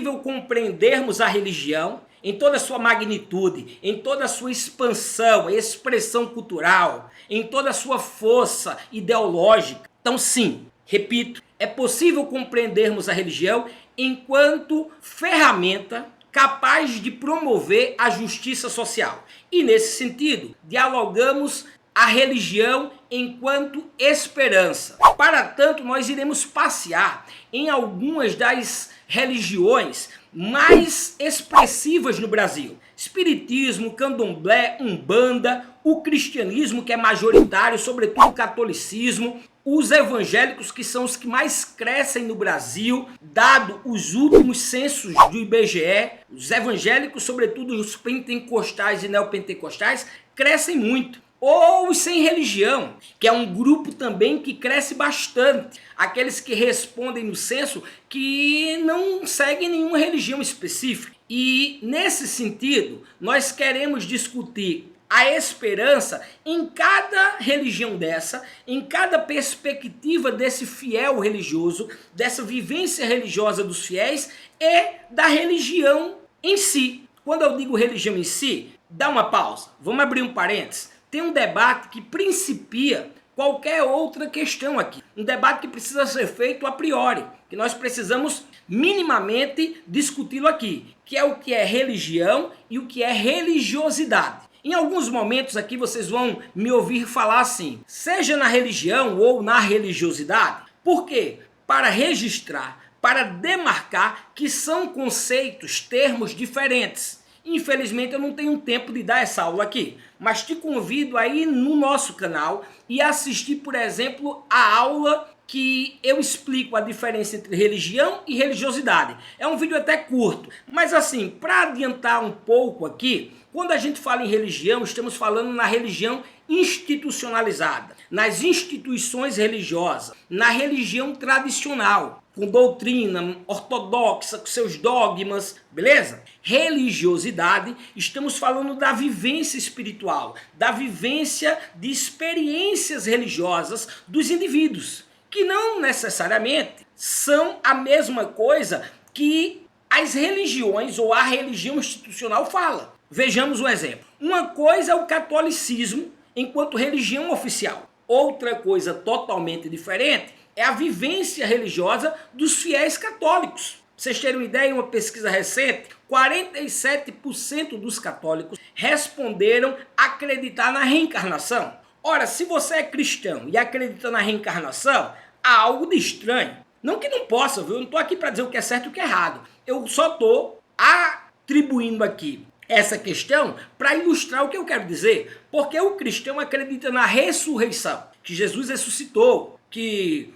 possível compreendermos a religião em toda a sua magnitude, em toda a sua expansão, expressão cultural, em toda a sua força ideológica. Então sim, repito, é possível compreendermos a religião enquanto ferramenta capaz de promover a justiça social. E nesse sentido, dialogamos a religião enquanto esperança. Para tanto, nós iremos passear em algumas das religiões mais expressivas no Brasil. Espiritismo, candomblé, umbanda, o cristianismo, que é majoritário, sobretudo o catolicismo, os evangélicos, que são os que mais crescem no Brasil, dado os últimos censos do IBGE, os evangélicos, sobretudo os pentecostais e neopentecostais, crescem muito. Ou os sem religião, que é um grupo também que cresce bastante. Aqueles que respondem no censo que não seguem nenhuma religião específica. E nesse sentido, nós queremos discutir a esperança em cada religião dessa, em cada perspectiva desse fiel religioso, dessa vivência religiosa dos fiéis e da religião em si. Quando eu digo religião em si, dá uma pausa, vamos abrir um parênteses. Tem um debate que principia qualquer outra questão aqui. Um debate que precisa ser feito a priori, que nós precisamos minimamente discuti-lo aqui, que é o que é religião e o que é religiosidade. Em alguns momentos aqui vocês vão me ouvir falar assim, seja na religião ou na religiosidade. Por quê? Para registrar, para demarcar que são conceitos, termos diferentes. Infelizmente eu não tenho tempo de dar essa aula aqui, mas te convido aí no nosso canal e assistir, por exemplo, a aula que eu explico a diferença entre religião e religiosidade. É um vídeo até curto, mas assim, para adiantar um pouco aqui, quando a gente fala em religião, estamos falando na religião institucionalizada, nas instituições religiosas, na religião tradicional, com doutrina ortodoxa, com seus dogmas, beleza? Religiosidade, estamos falando da vivência espiritual, da vivência de experiências religiosas dos indivíduos, que não necessariamente são a mesma coisa que as religiões ou a religião institucional fala. Vejamos um exemplo. Uma coisa é o catolicismo enquanto religião oficial. Outra coisa totalmente diferente é a vivência religiosa dos fiéis católicos. Pra vocês terem uma ideia, uma pesquisa recente, 47% dos católicos responderam acreditar na reencarnação. Ora, se você é cristão e acredita na reencarnação, há algo de estranho. Não que não possa, viu? Eu não estou aqui para dizer o que é certo e o que é errado. Eu só estou atribuindo aqui essa questão para ilustrar o que eu quero dizer. Porque o cristão acredita na ressurreição, que Jesus ressuscitou, que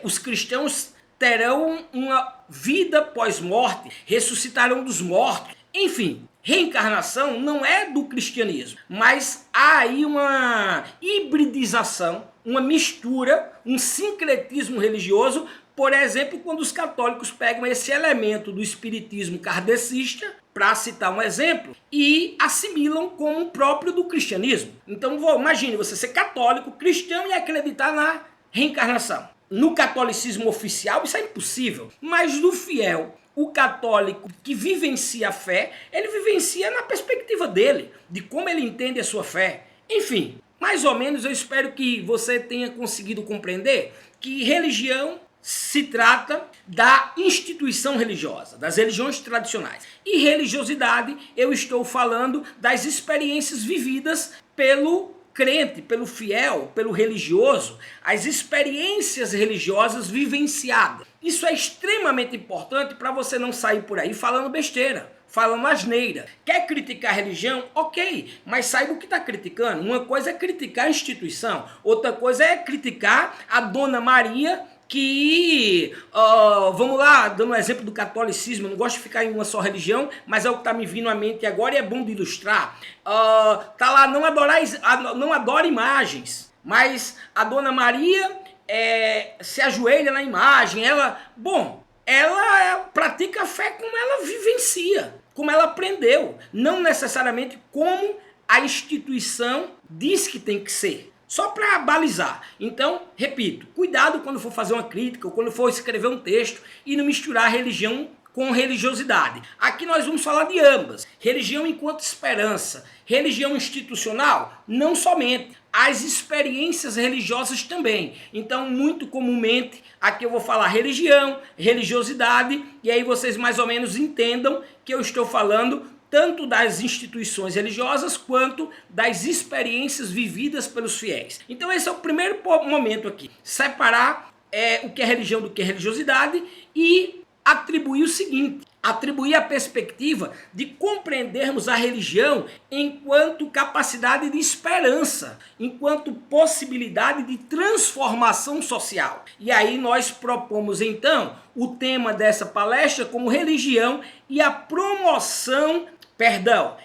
os cristãos terão uma vida pós-morte, ressuscitarão dos mortos. Enfim, reencarnação não é do cristianismo, mas há aí uma hibridização, uma mistura, um sincretismo religioso. Por exemplo, quando os católicos pegam esse elemento do espiritismo kardecista, para citar um exemplo, e assimilam como próprio do cristianismo. Então, imagine você ser católico, cristão e acreditar na reencarnação. No catolicismo oficial isso é impossível, mas no fiel, o católico que vivencia a fé, ele vivencia na perspectiva dele, de como ele entende a sua fé. Enfim, mais ou menos eu espero que você tenha conseguido compreender que religião se trata da instituição religiosa, das religiões tradicionais. E religiosidade, eu estou falando das experiências vividas pelo crente, pelo fiel, pelo religioso, as experiências religiosas vivenciadas. Isso é extremamente importante para você não sair por aí falando besteira, falando asneira. Quer criticar a religião? Ok, mas saiba o que está criticando. Uma coisa é criticar a instituição, outra coisa é criticar a Dona Maria, que, vamos lá, dando um exemplo do catolicismo, eu não gosto de ficar em uma só religião, mas é o que está me vindo à mente agora e é bom de ilustrar. Tá lá, não adora imagens, mas a Dona Maria se ajoelha na imagem, ela pratica a fé como ela vivencia, como ela aprendeu, não necessariamente como a instituição diz que tem que ser. Só para balizar. Então, repito, cuidado quando for fazer uma crítica ou quando for escrever um texto e não misturar religião com religiosidade. Aqui nós vamos falar de ambas. Religião enquanto esperança. Religião institucional, não somente. As experiências religiosas também. Então, muito comumente, aqui eu vou falar religião, religiosidade, e aí vocês mais ou menos entendam que eu estou falando tanto das instituições religiosas quanto das experiências vividas pelos fiéis. Então esse é o primeiro momento aqui. Separar o que é religião do que é religiosidade e atribuir o seguinte, atribuir a perspectiva de compreendermos a religião enquanto capacidade de esperança, enquanto possibilidade de transformação social. E aí nós propomos então o tema dessa palestra como religião e a promoção,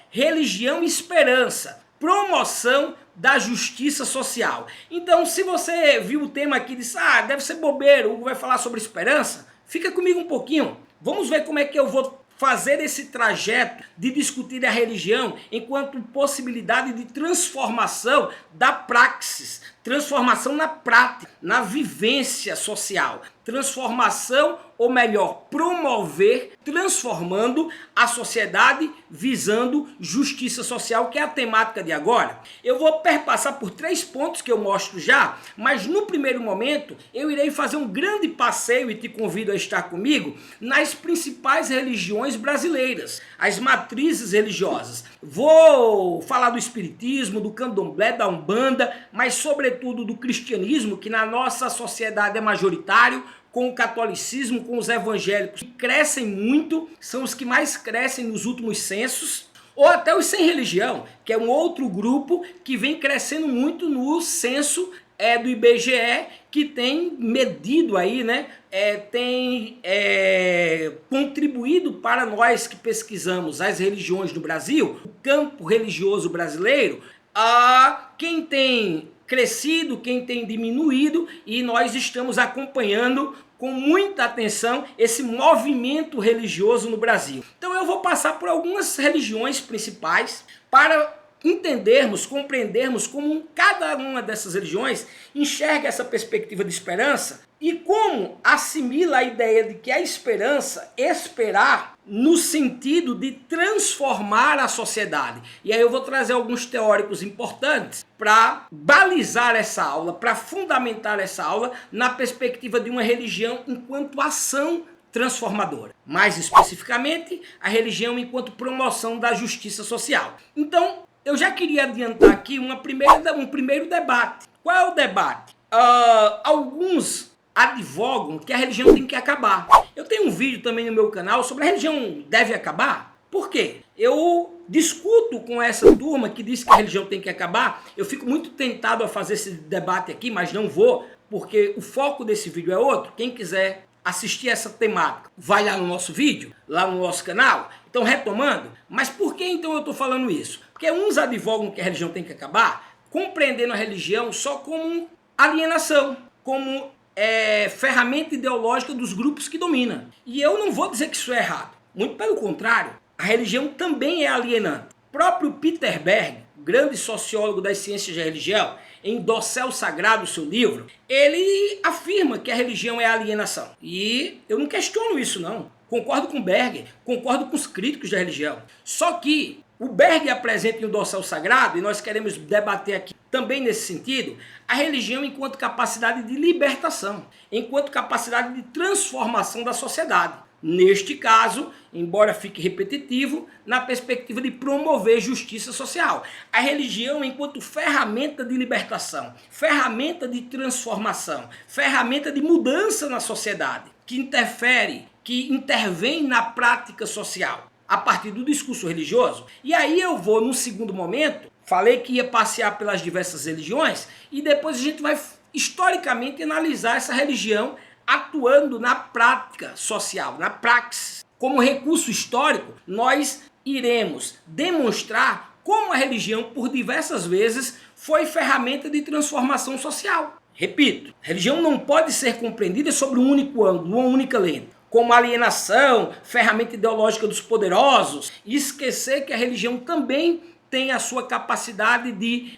religião e esperança, promoção da justiça social. Então, se você viu o tema aqui e disse, deve ser bobeiro, o Hugo vai falar sobre esperança, fica comigo um pouquinho. Vamos ver como é que eu vou fazer esse trajeto de discutir a religião enquanto possibilidade de transformação da praxis, transformação na prática, na vivência social, transformação, ou melhor, promover, transformando a sociedade visando justiça social, que é a temática de agora. Eu vou perpassar por 3 pontos que eu mostro já, mas no primeiro momento eu irei fazer um grande passeio e te convido a estar comigo nas principais religiões brasileiras, as matrizes religiosas. Vou falar do espiritismo, do candomblé, da umbanda, mas sobretudo do cristianismo, que na nossa sociedade é majoritário, com o catolicismo, com os evangélicos, que crescem muito, são os que mais crescem nos últimos censos, ou até os sem religião, que é um outro grupo que vem crescendo muito no censo do IBGE, que tem medido aí, né, tem contribuído para nós que pesquisamos as religiões no Brasil, o campo religioso brasileiro, a quem tem crescido, quem tem diminuído, e nós estamos acompanhando com muita atenção esse movimento religioso no Brasil. Então eu vou passar por algumas religiões principais para entendermos, compreendermos como cada uma dessas religiões enxerga essa perspectiva de esperança e como assimila a ideia de que a esperança, esperar no sentido de transformar a sociedade. E aí eu vou trazer alguns teóricos importantes para balizar essa aula, para fundamentar essa aula na perspectiva de uma religião enquanto ação transformadora. Mais especificamente, a religião enquanto promoção da justiça social. Então, eu já queria adiantar aqui um primeiro debate. Qual é o debate? Alguns advogam que a religião tem que acabar. Eu tenho um vídeo também no meu canal sobre a religião deve acabar. Por quê? Eu discuto com essa turma que diz que a religião tem que acabar. Eu fico muito tentado a fazer esse debate aqui, mas não vou, porque o foco desse vídeo é outro. Quem quiser assistir essa temática, vai lá no nosso vídeo, lá no nosso canal. Então, retomando, mas por que então eu estou falando isso? Porque uns advogam que a religião tem que acabar, compreendendo a religião só como alienação, como ferramenta ideológica dos grupos que dominam. E eu não vou dizer que isso é errado. Muito pelo contrário, a religião também é alienante. O próprio Peter Berg, grande sociólogo das ciências da religião, em Dossel Sagrado, seu livro, ele afirma que a religião é alienação. E eu não questiono isso, não. Concordo com Berg, concordo com os críticos da religião. Só que o Berg apresenta em O Dossel Sagrado, e nós queremos debater aqui também nesse sentido, a religião enquanto capacidade de libertação, enquanto capacidade de transformação da sociedade. Neste caso, embora fique repetitivo, na perspectiva de promover justiça social. A religião enquanto ferramenta de libertação, ferramenta de transformação, ferramenta de mudança na sociedade, que interfere, que intervém na prática social, a partir do discurso religioso. E aí eu vou, num segundo momento, falei que ia passear pelas diversas religiões, e depois a gente vai historicamente analisar essa religião atuando na prática social, na praxis. Como recurso histórico, nós iremos demonstrar como a religião, por diversas vezes, foi ferramenta de transformação social. Repito, a religião não pode ser compreendida sobre um único ângulo, uma única lente, como alienação, ferramenta ideológica dos poderosos, e esquecer que a religião também tem a sua capacidade de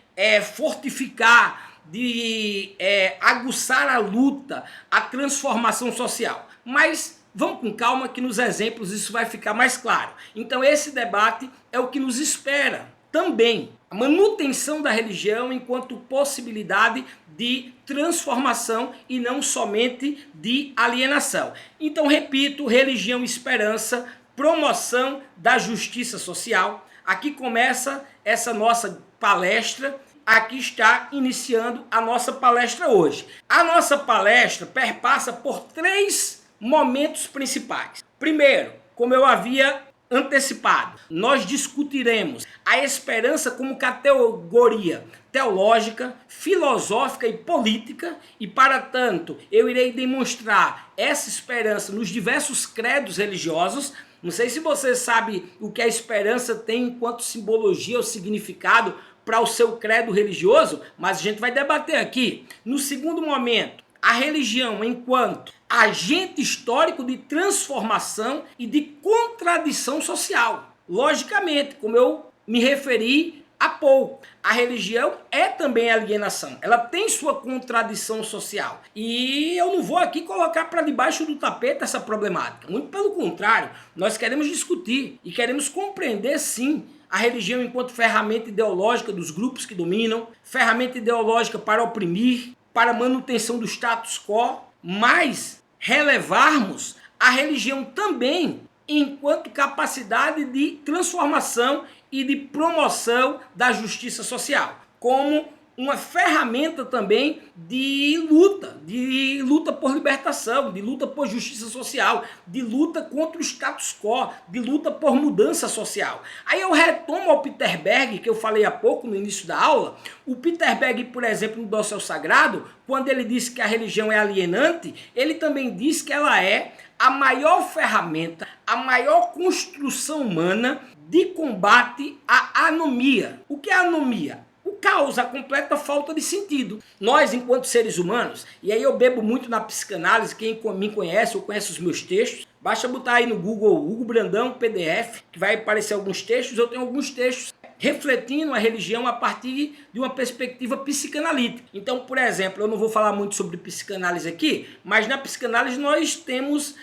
fortificar, de aguçar a luta, a transformação social. Mas vamos com calma que nos exemplos isso vai ficar mais claro. Então esse debate é o que nos espera também. A manutenção da religião enquanto possibilidade de transformação e não somente de alienação. Então repito, religião e esperança, promoção da justiça social. Aqui começa essa nossa palestra. Aqui está iniciando a nossa palestra hoje. A nossa palestra perpassa por 3 momentos principais. Primeiro, como eu havia antecipado, nós discutiremos a esperança como categoria teológica, filosófica e política, e para tanto eu irei demonstrar essa esperança nos diversos credos religiosos. Não sei se você sabe o que a esperança tem enquanto simbologia ou significado para o seu credo religioso, mas a gente vai debater aqui. No segundo momento, a religião enquanto agente histórico de transformação e de contradição social. Logicamente, como eu me referi há pouco, a religião é também alienação. Ela tem sua contradição social. E eu não vou aqui colocar para debaixo do tapete essa problemática. Muito pelo contrário, nós queremos discutir e queremos compreender, sim, a religião enquanto ferramenta ideológica dos grupos que dominam, ferramenta ideológica para oprimir, para a manutenção do status quo, mas relevarmos a religião também enquanto capacidade de transformação e de promoção da justiça social, como uma ferramenta também de luta por libertação, de luta por justiça social, de luta contra o status quo, de luta por mudança social. Aí eu retomo ao Peter Berg, que eu falei há pouco no início da aula. O Peter Berg, por exemplo, no Dossel Sagrado, quando ele disse que a religião é alienante, ele também diz que ela é a maior ferramenta, a maior construção humana de combate à anomia. O que é anomia? O caos, a completa falta de sentido. Nós, enquanto seres humanos, e aí eu bebo muito na psicanálise, quem me conhece ou conhece os meus textos, basta botar aí no Google, Hugo Brandão, PDF, que vai aparecer alguns textos. Eu tenho alguns textos refletindo a religião a partir de uma perspectiva psicanalítica. Então, por exemplo, eu não vou falar muito sobre psicanálise aqui, mas na psicanálise nós temos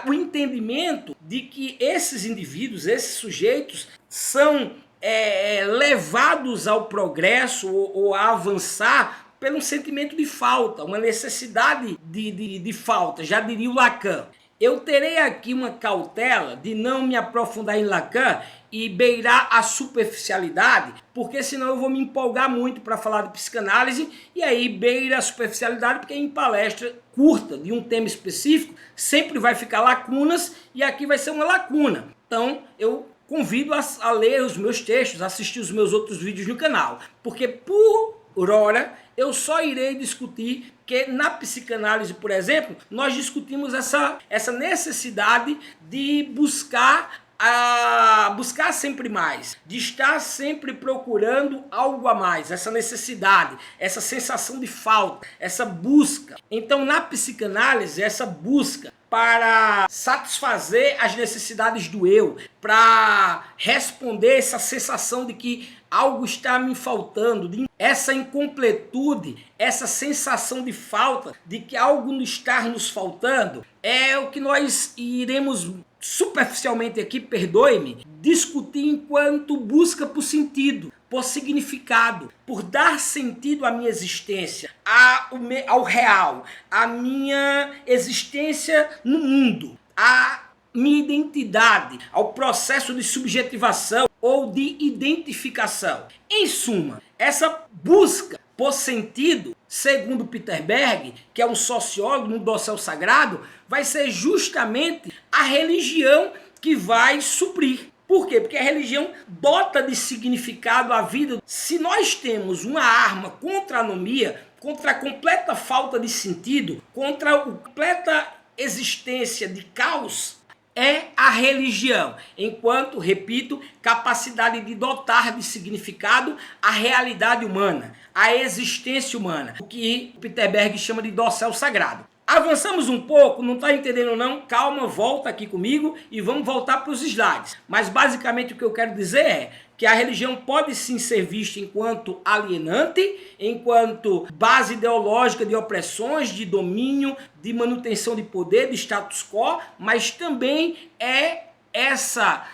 o entendimento de que esses indivíduos, esses sujeitos, são levados ao progresso ou a avançar pelo sentimento de falta, uma necessidade de falta, já diria o Lacan. Eu terei aqui uma cautela de não me aprofundar em Lacan e beirar a superficialidade, porque senão eu vou me empolgar muito para falar de psicanálise, e aí beira a superficialidade, porque em palestra curta de um tema específico sempre vai ficar lacunas, e aqui vai ser uma lacuna. Então eu convido a ler os meus textos, a assistir os meus outros vídeos no canal, porque por hora eu só irei discutir que na psicanálise, por exemplo, nós discutimos essa necessidade de buscar sempre mais, de estar sempre procurando algo a mais, essa necessidade, essa sensação de falta, essa busca. Então na psicanálise, essa busca para satisfazer as necessidades do eu, para responder essa sensação de que algo está me faltando, essa incompletude, essa sensação de falta, de que algo está nos faltando, é o que nós iremos superficialmente aqui, perdoe-me, discutir enquanto busca por sentido, por significado, por dar sentido à minha existência, ao real, à minha existência no mundo, à minha identidade, ao processo de subjetivação ou de identificação. Em suma, essa busca por sentido, segundo Peter Berg, que é um sociólogo no Dossel Sagrado, vai ser justamente a religião que vai suprir. Por quê? Porque a religião dota de significado a vida. Se nós temos uma arma contra a anomia, contra a completa falta de sentido, contra a completa existência de caos, é a religião, enquanto, repito, capacidade de dotar de significado a realidade humana, a existência humana, o que Peter Berg chama de dossel sagrado. Avançamos um pouco, não está entendendo não? Calma, volta aqui comigo e vamos voltar para os slides. Mas basicamente o que eu quero dizer é que a religião pode sim ser vista enquanto alienante, enquanto base ideológica de opressões, de domínio, de manutenção de poder, de status quo, mas também é essa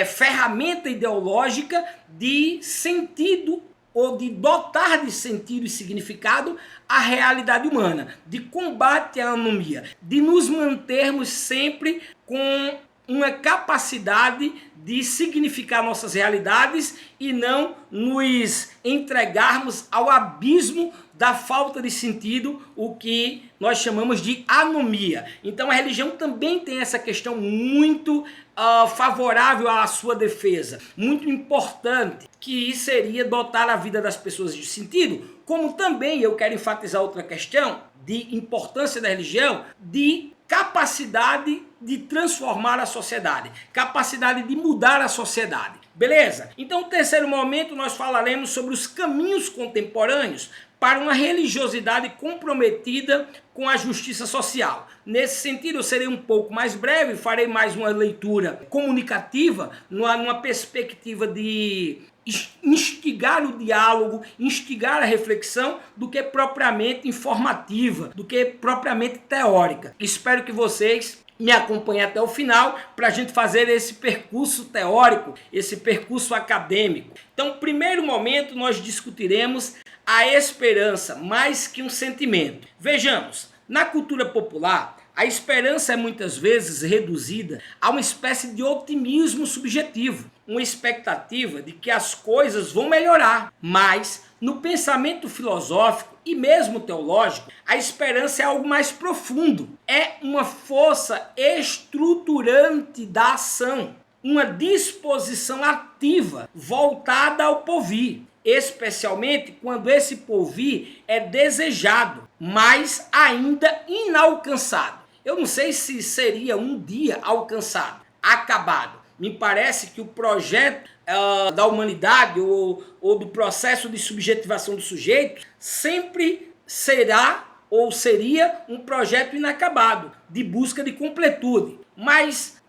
ferramenta ideológica de sentido ou de dotar de sentido e significado a realidade humana, de combate à anomia, de nos mantermos sempre com uma capacidade de significar nossas realidades e não nos entregarmos ao abismo da falta de sentido, o que nós chamamos de anomia. Então a religião também tem essa questão muito favorável à sua defesa, muito importante, que seria dotar a vida das pessoas de sentido, como também eu quero enfatizar outra questão de importância da religião, de capacidade de transformar a sociedade, capacidade de mudar a sociedade. Beleza? Então, no terceiro momento, nós falaremos sobre os caminhos contemporâneos para uma religiosidade comprometida com a justiça social. Nesse sentido, eu serei um pouco mais breve, farei mais uma leitura comunicativa, numa perspectiva de instigar o diálogo, instigar a reflexão, do que propriamente informativa, do que propriamente teórica. Espero que vocês me acompanhem até o final para a gente fazer esse percurso teórico, esse percurso acadêmico. Então, no primeiro momento, nós discutiremos a esperança mais que um sentimento. Vejamos, na cultura popular, a esperança é muitas vezes reduzida a uma espécie de otimismo subjetivo, uma expectativa de que as coisas vão melhorar. Mas, no pensamento filosófico e mesmo teológico, a esperança é algo mais profundo. É uma força estruturante da ação, uma disposição ativa voltada ao porvir, especialmente quando esse porvir é desejado, mas ainda inalcançado. Eu não sei se seria um dia alcançado, acabado. Me parece que o projeto da humanidade ou do processo de subjetivação do sujeito sempre será ou seria um projeto inacabado, de busca de completude. Mas,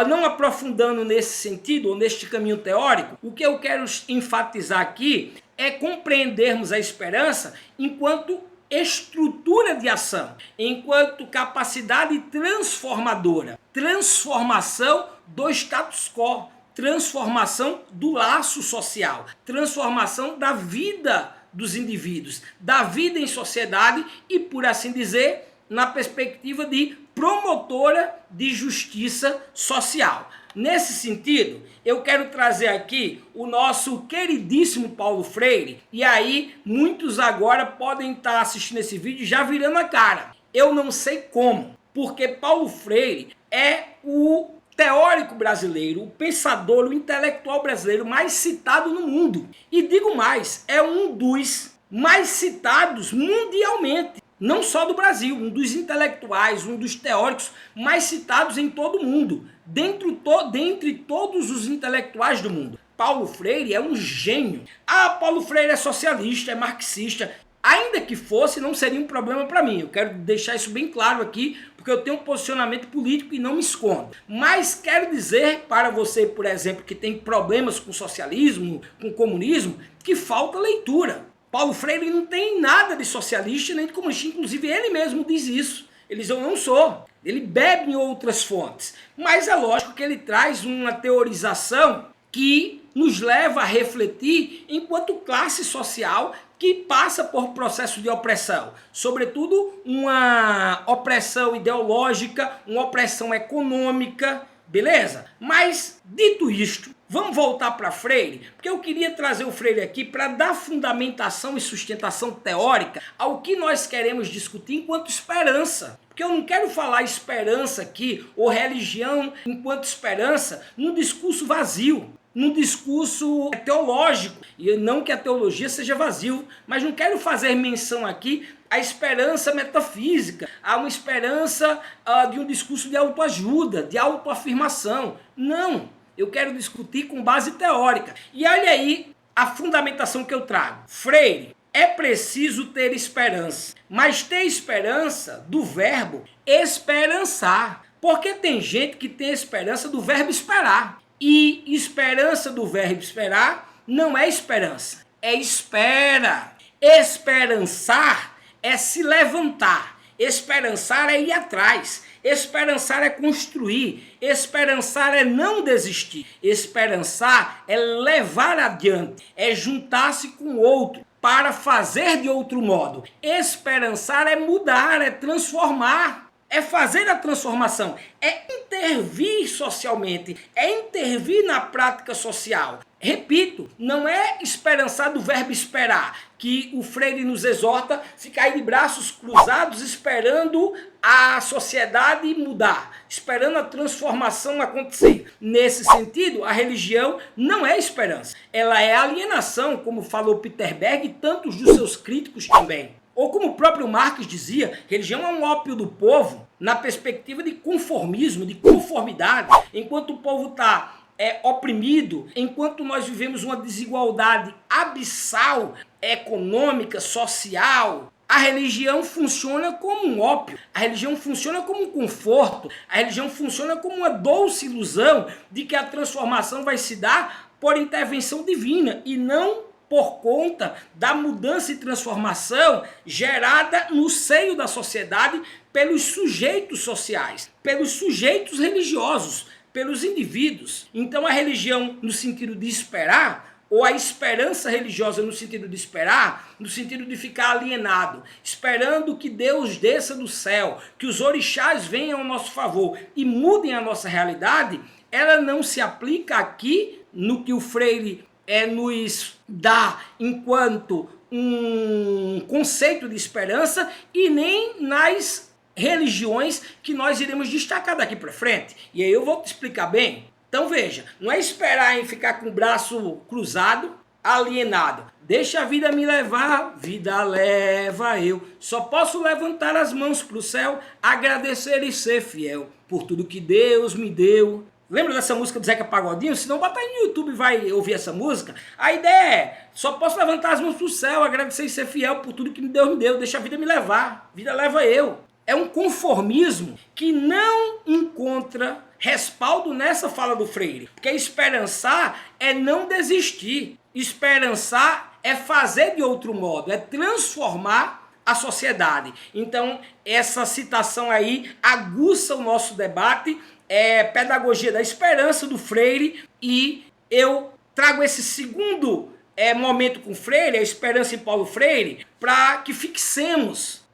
não aprofundando nesse sentido, ou neste caminho teórico, o que eu quero enfatizar aqui é compreendermos a esperança enquanto estrutura de ação, enquanto capacidade transformadora, transformação do status quo, transformação do laço social, transformação da vida dos indivíduos, da vida em sociedade e, por assim dizer, na perspectiva de promotora de justiça social. Nesse sentido, eu quero trazer aqui o nosso queridíssimo Paulo Freire, e aí muitos agora podem estar assistindo esse vídeo já virando a cara. Eu não sei como, porque Paulo Freire é o teórico brasileiro, o pensador, o intelectual brasileiro mais citado no mundo. E digo mais, é um dos mais citados mundialmente. Não só do Brasil, um dos intelectuais, um dos teóricos mais citados em todo o mundo, dentre todos os intelectuais do mundo. Paulo Freire é um gênio. Paulo Freire é socialista, é marxista. Ainda que fosse, não seria um problema para mim. Eu quero deixar isso bem claro aqui, porque eu tenho um posicionamento político e não me escondo. Mas quero dizer para você, por exemplo, que tem problemas com socialismo, com comunismo, que falta leitura. Paulo Freire não tem nada de socialista nem de comunista, inclusive ele mesmo diz isso. Ele diz, eu não sou. Ele bebe em outras fontes. Mas é lógico que ele traz uma teorização que nos leva a refletir enquanto classe social que passa por processo de opressão. Sobretudo uma opressão ideológica, uma opressão econômica, beleza? Mas, dito isto, vamos voltar para Freire, porque eu queria trazer o Freire aqui para dar fundamentação e sustentação teórica ao que nós queremos discutir enquanto esperança. Porque eu não quero falar esperança aqui, ou religião enquanto esperança, num discurso vazio, num discurso teológico. E não que a teologia seja vazio, mas não quero fazer menção aqui à esperança metafísica, a uma esperança de um discurso de autoajuda, de autoafirmação. Não! Eu quero discutir com base teórica. E olha aí a fundamentação que eu trago. Freire é preciso ter esperança. Mas ter esperança do verbo esperançar. Porque tem gente que tem esperança do verbo esperar. E esperança do verbo esperar não é esperança, é espera. Esperançar é se levantar. Esperançar é ir atrás. Esperançar é construir. Esperançar é não desistir. Esperançar é levar adiante. É juntar-se com o outro para fazer de outro modo. Esperançar é mudar, é transformar. É fazer a transformação, é intervir socialmente, é intervir na prática social. Repito, não é esperançar do verbo esperar, que o Freire nos exorta ficar aí de braços cruzados esperando a sociedade mudar, esperando a transformação acontecer. Nesse sentido, a religião não é esperança, ela é alienação, como falou Peter Berg e tantos dos seus críticos também. Ou como o próprio Marx dizia, religião é um ópio do povo na perspectiva de conformismo, de conformidade. Enquanto o povo está oprimido, enquanto nós vivemos uma desigualdade abissal, econômica, social, a religião funciona como um ópio, a religião funciona como um conforto, a religião funciona como uma doce ilusão de que a transformação vai se dar por intervenção divina e não por conta da mudança e transformação gerada no seio da sociedade pelos sujeitos sociais, pelos sujeitos religiosos, pelos indivíduos. Então a religião no sentido de esperar, ou a esperança religiosa no sentido de esperar, no sentido de ficar alienado, esperando que Deus desça do céu, que os orixás venham ao nosso favor e mudem a nossa realidade, ela não se aplica aqui no que o Freire nos dá enquanto um conceito de esperança e nem nas religiões que nós iremos destacar daqui para frente. E aí eu vou te explicar bem. Então veja, não é esperar em ficar com o braço cruzado, alienado. Deixa a vida me levar, vida leva eu. Só posso levantar as mãos para o céu, agradecer e ser fiel por tudo que Deus me deu. Lembra dessa música do Zeca Pagodinho? Se não, bota aí no YouTube e vai ouvir essa música. A ideia é, só posso levantar as mãos para o céu, agradecer e ser fiel por tudo que Deus me deu. Deixa a vida me levar, vida leva eu. É um conformismo que não encontra respaldo nessa fala do Freire. Porque esperançar é não desistir. Esperançar é fazer de outro modo, é transformar a sociedade. Então, essa citação aí aguça o nosso debate, Pedagogia da Esperança, do Freire, e eu trago esse segundo momento com Freire, a esperança em Paulo Freire, para que fixemos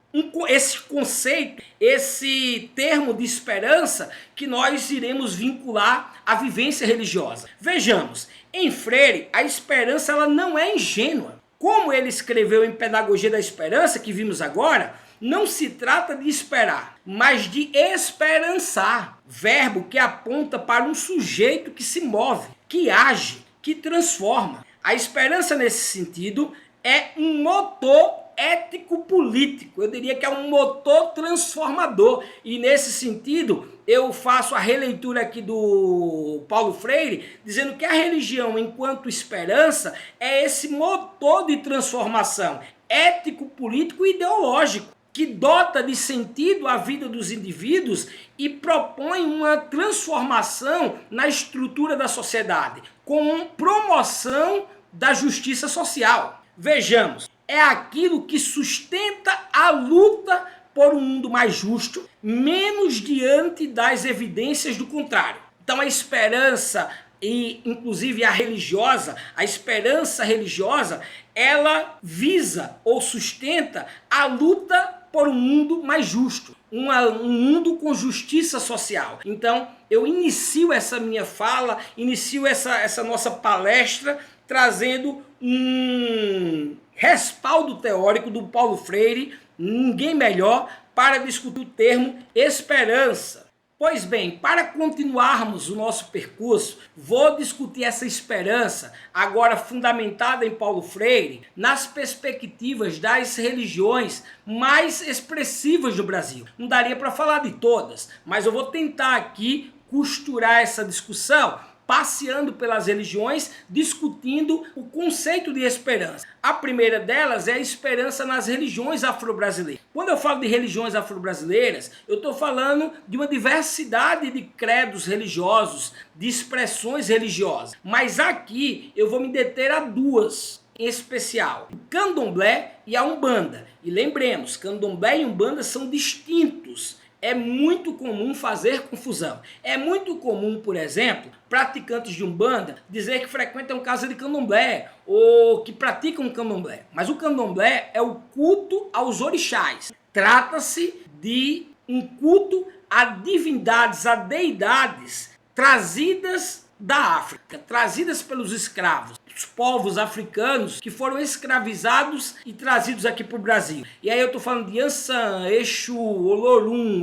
esse conceito, esse termo de esperança que nós iremos vincular à vivência religiosa. Vejamos, em Freire, a esperança ela não é ingênua. Como ele escreveu em Pedagogia da Esperança, que vimos agora, não se trata de esperar, mas de esperançar. Verbo que aponta para um sujeito que se move, que age, que transforma. A esperança, nesse sentido, é um motor ético-político. Eu diria que é um motor transformador. E, nesse sentido, eu faço a releitura aqui do Paulo Freire, dizendo que a religião, enquanto esperança, é esse motor de transformação ético-político e ideológico, que dota de sentido a vida dos indivíduos e propõe uma transformação na estrutura da sociedade, com promoção da justiça social. Vejamos, é aquilo que sustenta a luta por um mundo mais justo, menos diante das evidências do contrário. Então a esperança, e inclusive a esperança religiosa, ela visa ou sustenta a luta por um mundo mais justo, um mundo com justiça social. Então, eu inicio essa minha fala, inicio essa nossa palestra, trazendo um respaldo teórico do Paulo Freire, ninguém melhor, para discutir o termo esperança. Pois bem, para continuarmos o nosso percurso, vou discutir essa esperança, agora fundamentada em Paulo Freire, nas perspectivas das religiões mais expressivas do Brasil. Não daria para falar de todas, mas eu vou tentar aqui costurar essa discussão passeando pelas religiões, discutindo o conceito de esperança. A primeira delas é a esperança nas religiões afro-brasileiras. Quando eu falo de religiões afro-brasileiras, eu estou falando de uma diversidade de credos religiosos, de expressões religiosas. Mas aqui eu vou me deter a duas em especial, o candomblé e a umbanda. E lembremos, candomblé e umbanda são distintos. É muito comum fazer confusão. É muito comum, por exemplo, praticantes de umbanda dizer que frequentam casa de candomblé ou que praticam candomblé. Mas o candomblé é o culto aos orixás. Trata-se de um culto a divindades, a deidades trazidas da África, trazidas pelos escravos, os povos africanos que foram escravizados e trazidos aqui para o Brasil. E aí eu estou falando de Ansan, Exu, Olorum,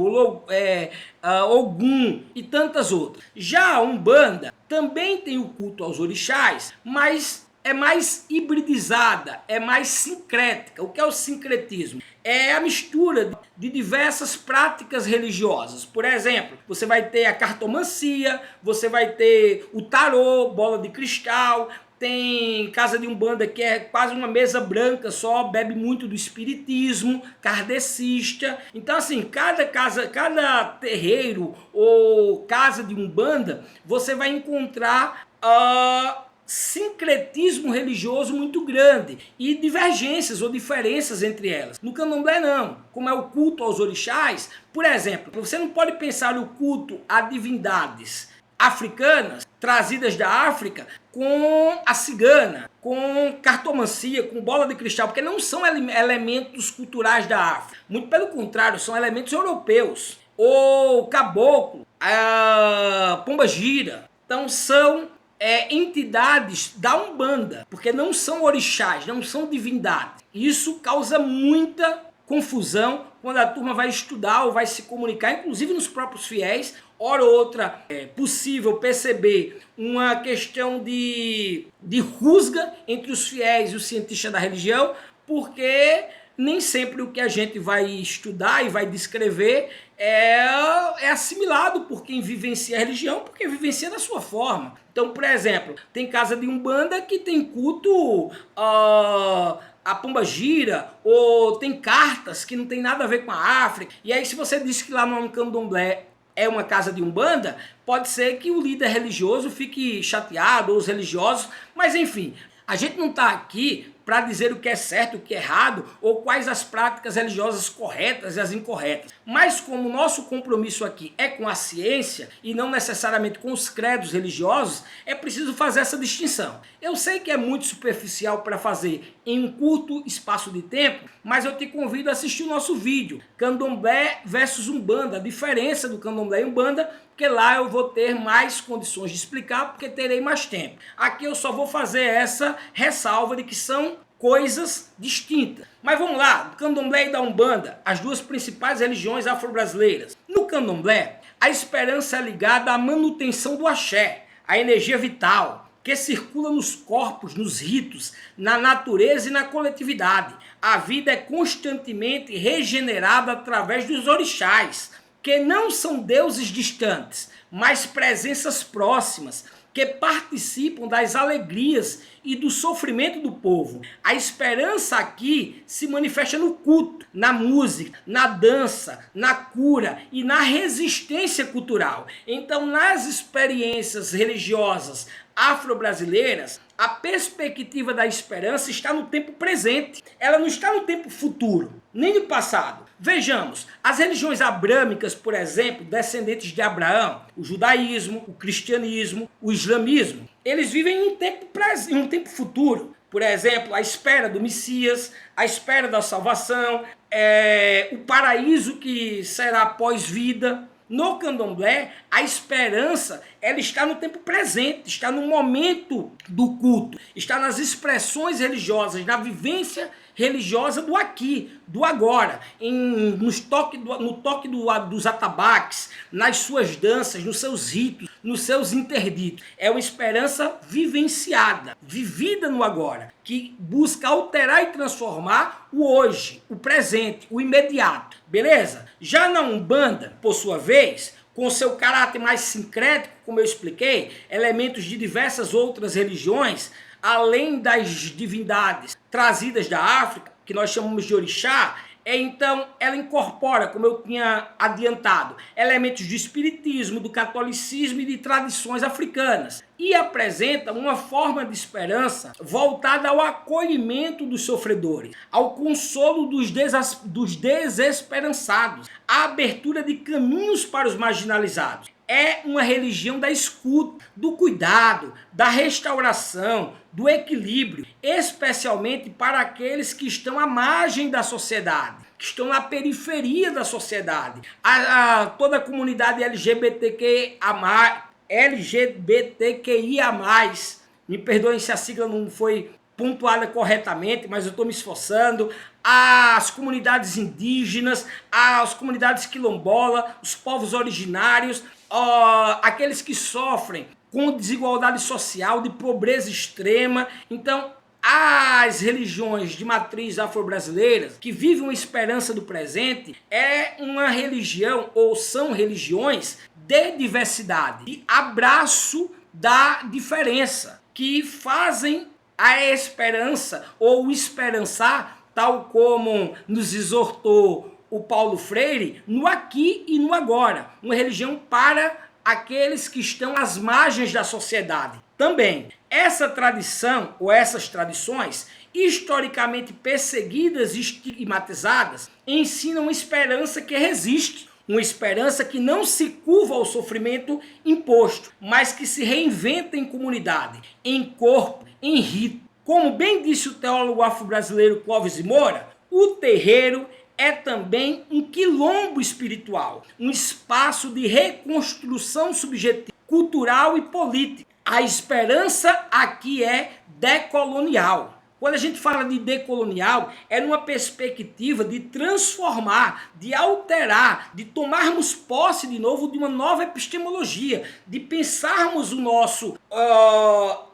Ogum e tantas outras. Já a Umbanda também tem o culto aos orixás, mas é mais hibridizada, é mais sincrética. O que é o sincretismo? É a mistura de diversas práticas religiosas. Por exemplo, você vai ter a cartomancia, você vai ter o tarô, bola de cristal, tem casa de umbanda que é quase uma mesa branca só, bebe muito do espiritismo, kardecista. Então assim, cada terreiro ou casa de umbanda, você vai encontrar sincretismo religioso muito grande e divergências ou diferenças entre elas. No candomblé não, como é o culto aos orixás, por exemplo, você não pode pensar no culto a divindades africanas, trazidas da África, com a cigana, com cartomancia, com bola de cristal, porque não são elementos culturais da África. Muito pelo contrário, são elementos europeus. O caboclo, a pombagira, então são entidades da Umbanda, porque não são orixás, não são divindades. Isso causa muita confusão quando a turma vai estudar ou vai se comunicar, inclusive nos próprios fiéis. Hora ou outra é possível perceber uma questão de rusga entre os fiéis e os cientistas da religião, porque nem sempre o que a gente vai estudar e vai descrever é assimilado por quem vivencia a religião, por quem vivencia da sua forma. Então, por exemplo, tem casa de umbanda que tem culto a pombagira, ou tem cartas que não tem nada a ver com a África. E aí se você diz que lá no candomblé é uma casa de umbanda, pode ser que o líder religioso fique chateado, ou os religiosos, mas enfim, a gente não está aqui para dizer o que é certo, o que é errado, ou quais as práticas religiosas corretas e as incorretas. Mas como o nosso compromisso aqui é com a ciência e não necessariamente com os credos religiosos, é preciso fazer essa distinção. Eu sei que é muito superficial para fazer em um curto espaço de tempo, mas eu te convido a assistir o nosso vídeo, Candomblé versus Umbanda, a diferença do Candomblé e Umbanda, porque lá eu vou ter mais condições de explicar, porque terei mais tempo. Aqui eu só vou fazer essa ressalva de que são coisas distintas. Mas vamos lá, do candomblé e da umbanda, as duas principais religiões afro-brasileiras. No candomblé, a esperança é ligada à manutenção do axé, a energia vital, que circula nos corpos, nos ritos, na natureza e na coletividade. A vida é constantemente regenerada através dos orixás, que não são deuses distantes, mas presenças próximas, que participam das alegrias e do sofrimento do povo. A esperança aqui se manifesta no culto, na música, na dança, na cura e na resistência cultural. Então, nas experiências religiosas afro-brasileiras, a perspectiva da esperança está no tempo presente. Ela não está no tempo futuro, nem no passado. Vejamos, as religiões abrâmicas, por exemplo, descendentes de Abraão, o judaísmo, o cristianismo, o islamismo, eles vivem em um tempo futuro. Por exemplo, a espera do Messias, a espera da salvação, o paraíso que será pós-vida. No candomblé, a esperança ela está no tempo presente, está no momento do culto, está nas expressões religiosas, na vivência religiosa do aqui, do agora, no toque dos atabaques, nas suas danças, nos seus ritos, nos seus interditos. É uma esperança vivenciada, vivida no agora, que busca alterar e transformar o hoje, o presente, o imediato. Beleza? Já na Umbanda, por sua vez, com seu caráter mais sincrético, como eu expliquei, elementos de diversas outras religiões, além das divindades trazidas da África, que nós chamamos de orixá, então ela incorpora, como eu tinha adiantado, elementos do espiritismo, do catolicismo e de tradições africanas, e apresenta uma forma de esperança voltada ao acolhimento dos sofredores, ao consolo dos desesperançados, à abertura de caminhos para os marginalizados. É uma religião da escuta, do cuidado, da restauração, do equilíbrio, especialmente para aqueles que estão à margem da sociedade, que estão na periferia da sociedade. Toda a comunidade LGBTQIA+, me perdoem se a sigla não foi pontuada corretamente, mas eu estou me esforçando, as comunidades indígenas, as comunidades quilombolas, os povos originários, aqueles que sofrem com desigualdade social, de pobreza extrema. Então, as religiões de matriz afro-brasileiras, que vivem uma esperança do presente, é uma religião, ou são religiões de diversidade, de abraço da diferença, que fazem a esperança, ou o esperançar, tal como nos exortou o Paulo Freire, no aqui e no agora. Uma religião para aqueles que estão às margens da sociedade. Também, essa tradição, ou essas tradições, historicamente perseguidas e estigmatizadas, ensinam uma esperança que resiste, uma esperança que não se curva ao sofrimento imposto, mas que se reinventa em comunidade, em corpo, em rito. Como bem disse o teólogo afro-brasileiro Clóvis de Moura, o terreiro é também um quilombo espiritual, um espaço de reconstrução subjetiva, cultural e política. A esperança aqui é decolonial. Quando a gente fala de decolonial, é numa perspectiva de transformar, de alterar, de tomarmos posse de novo de uma nova epistemologia, de pensarmos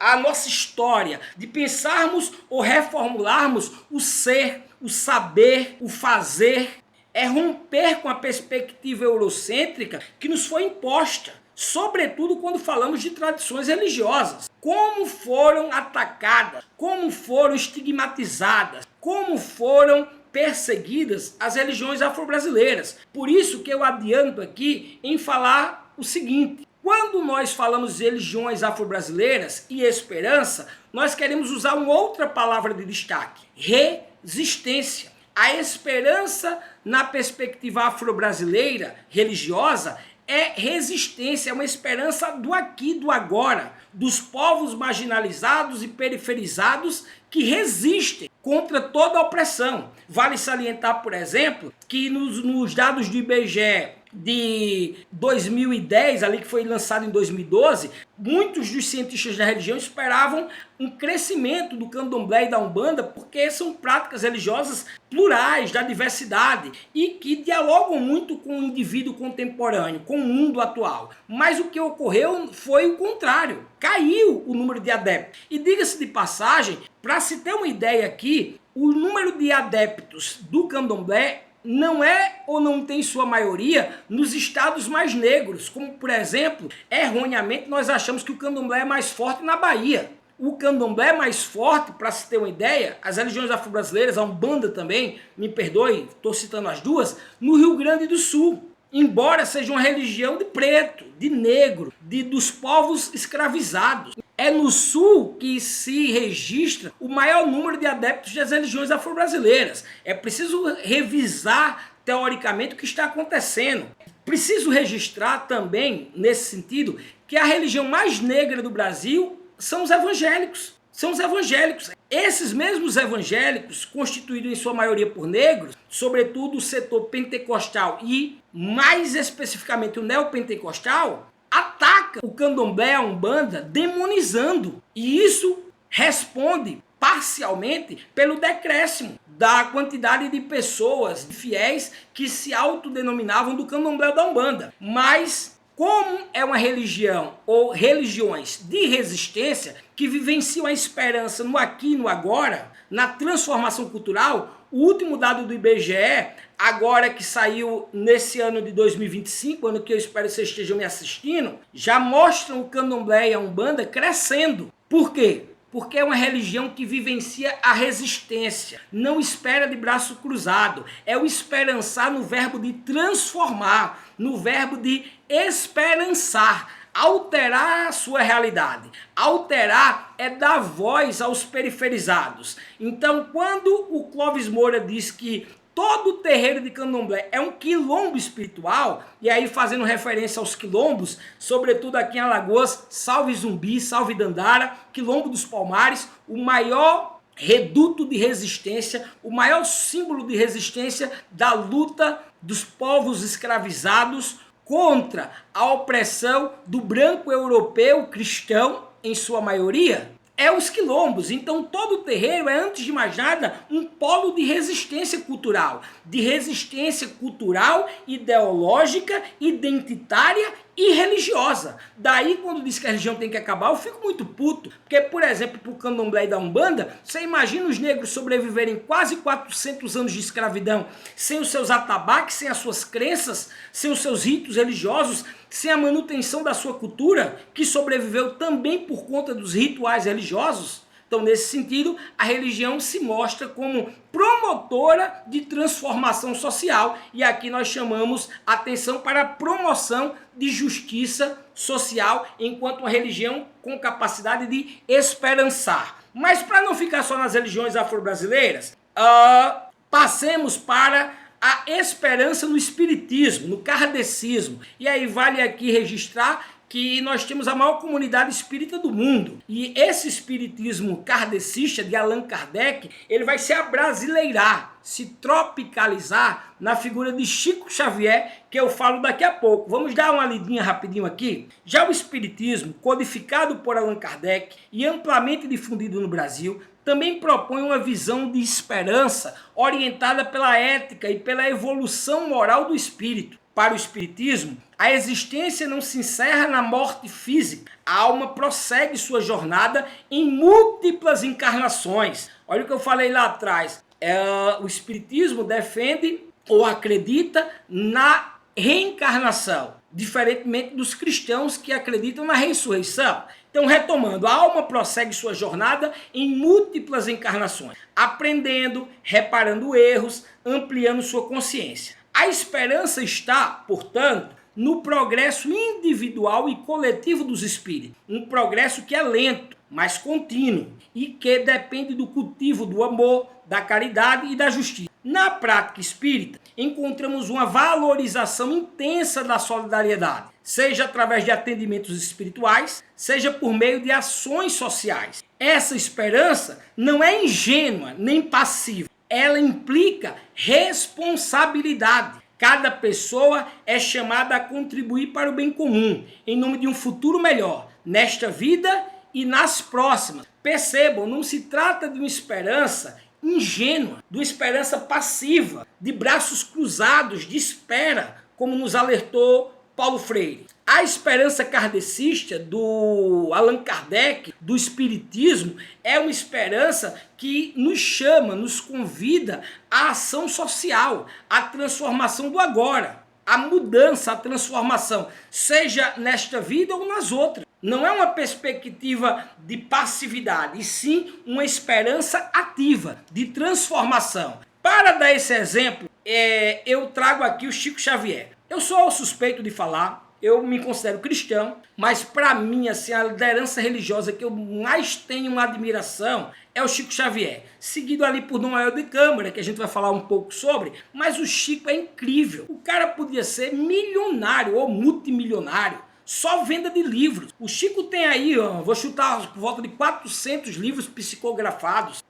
a nossa história, de pensarmos ou reformularmos o ser, o saber, o fazer. É romper com a perspectiva eurocêntrica que nos foi imposta, sobretudo quando falamos de tradições religiosas. Como foram atacadas, como foram estigmatizadas, como foram perseguidas as religiões afro-brasileiras. Por isso que eu adianto aqui em falar o seguinte: quando nós falamos de religiões afro-brasileiras e esperança, nós queremos usar uma outra palavra de destaque: resistência. A esperança na perspectiva afro-brasileira religiosa é resistência, é uma esperança do aqui, do agora, dos povos marginalizados e periferizados que resistem contra toda a opressão. Vale salientar, por exemplo, que nos dados do IBGE de 2010, ali que foi lançado em 2012, muitos dos cientistas da religião esperavam um crescimento do candomblé e da umbanda, porque são práticas religiosas plurais, da diversidade, e que dialogam muito com o indivíduo contemporâneo, com o mundo atual. Mas o que ocorreu foi o contrário: caiu o número de adeptos. E diga-se de passagem, para se ter uma ideia aqui, o número de adeptos do candomblé não é ou não tem sua maioria nos estados mais negros, como por exemplo, erroneamente nós achamos que o candomblé é mais forte na Bahia. O candomblé é mais forte, para se ter uma ideia, as religiões afro-brasileiras, a umbanda também, me perdoe, estou citando as duas, no Rio Grande do Sul. Embora seja uma religião de preto, de negro, dos povos escravizados. É no sul que se registra o maior número de adeptos das religiões afro-brasileiras. É preciso revisar teoricamente o que está acontecendo. Preciso registrar também, nesse sentido, que a religião mais negra do Brasil são os evangélicos. São os evangélicos. Esses mesmos evangélicos, constituídos em sua maioria por negros, sobretudo o setor pentecostal e, mais especificamente, o neopentecostal, ataca o candomblé, a umbanda, demonizando. E isso responde parcialmente pelo decréscimo da quantidade de pessoas, de fiéis, que se autodenominavam do candomblé da umbanda. Mas, como é uma religião ou religiões de resistência que vivenciam a esperança no aqui e no agora, na transformação cultural, O último dado do IBGE, agora que saiu nesse ano de 2025, ano que eu espero que vocês estejam me assistindo, já mostram o candomblé e a umbanda crescendo. Por quê? Porque é uma religião que vivencia a resistência, não espera de braço cruzado, é o esperançar no verbo de transformar, no verbo de esperançar, alterar a sua realidade. Alterar é dar voz aos periferizados. Então, quando o Clóvis Moura diz que todo terreiro de candomblé é um quilombo espiritual, e aí fazendo referência aos quilombos, sobretudo aqui em Alagoas, salve Zumbi, salve Dandara, quilombo dos Palmares, o maior reduto de resistência, o maior símbolo de resistência da luta dos povos escravizados contra a opressão do branco europeu cristão, em sua maioria, é os quilombos. Então todo terreiro é, antes de mais nada, um polo de resistência cultural, ideológica, identitária e religiosa. Daí, quando diz que a religião tem que acabar, eu fico muito puto, porque, por exemplo, pro candomblé e da umbanda, você imagina os negros sobreviverem quase 400 anos de escravidão, sem os seus atabaques, sem as suas crenças, sem os seus ritos religiosos, sem a manutenção da sua cultura, que sobreviveu também por conta dos rituais religiosos. Então, nesse sentido, a religião se mostra como promotora de transformação social, e aqui nós chamamos atenção para a promoção de justiça social, enquanto uma religião com capacidade de esperançar. Mas para não ficar só nas religiões afro-brasileiras, passemos para a esperança no espiritismo, no kardecismo. E aí vale aqui registrar que nós temos a maior comunidade espírita do mundo. E esse espiritismo kardecista de Allan Kardec, ele vai se abrasileirar, se tropicalizar na figura de Chico Xavier, que eu falo daqui a pouco. Vamos dar uma lidinha rapidinho aqui? Já o espiritismo, codificado por Allan Kardec e amplamente difundido no Brasil, também propõe uma visão de esperança orientada pela ética e pela evolução moral do espírito. Para o espiritismo, a existência não se encerra na morte física. A alma prossegue sua jornada em múltiplas encarnações. Olha o que eu falei lá atrás. O espiritismo defende ou acredita na reencarnação, diferentemente dos cristãos que acreditam na ressurreição. Então, retomando, a alma prossegue sua jornada em múltiplas encarnações, aprendendo, reparando erros, ampliando sua consciência. A esperança está, portanto, no progresso individual e coletivo dos espíritos. Um progresso que é lento, mas contínuo, e que depende do cultivo do amor, da caridade e da justiça. Na prática espírita, encontramos uma valorização intensa da solidariedade, seja através de atendimentos espirituais, seja por meio de ações sociais. Essa esperança não é ingênua nem passiva. Ela implica responsabilidade. Cada pessoa é chamada a contribuir para o bem comum, em nome de um futuro melhor, nesta vida e nas próximas. Percebam, não se trata de uma esperança ingênua, de uma esperança passiva, de braços cruzados, de espera, como nos alertou Paulo Freire. A esperança kardecista do Allan Kardec, do espiritismo, é uma esperança que nos chama, nos convida à ação social, à transformação do agora, à mudança, à transformação, seja nesta vida ou nas outras. Não é uma perspectiva de passividade, e sim uma esperança ativa, de transformação. Para dar esse exemplo, eu trago aqui o Chico Xavier. Eu sou suspeito de falar, eu me considero cristão, mas para mim, assim, a liderança religiosa que eu mais tenho uma admiração é o Chico Xavier, seguido ali por Dom Maior de Câmara, que a gente vai falar um pouco sobre, mas o Chico é incrível. O cara podia ser milionário ou multimilionário, só venda de livros. O Chico tem aí, vou chutar por volta de 400 livros psicografados,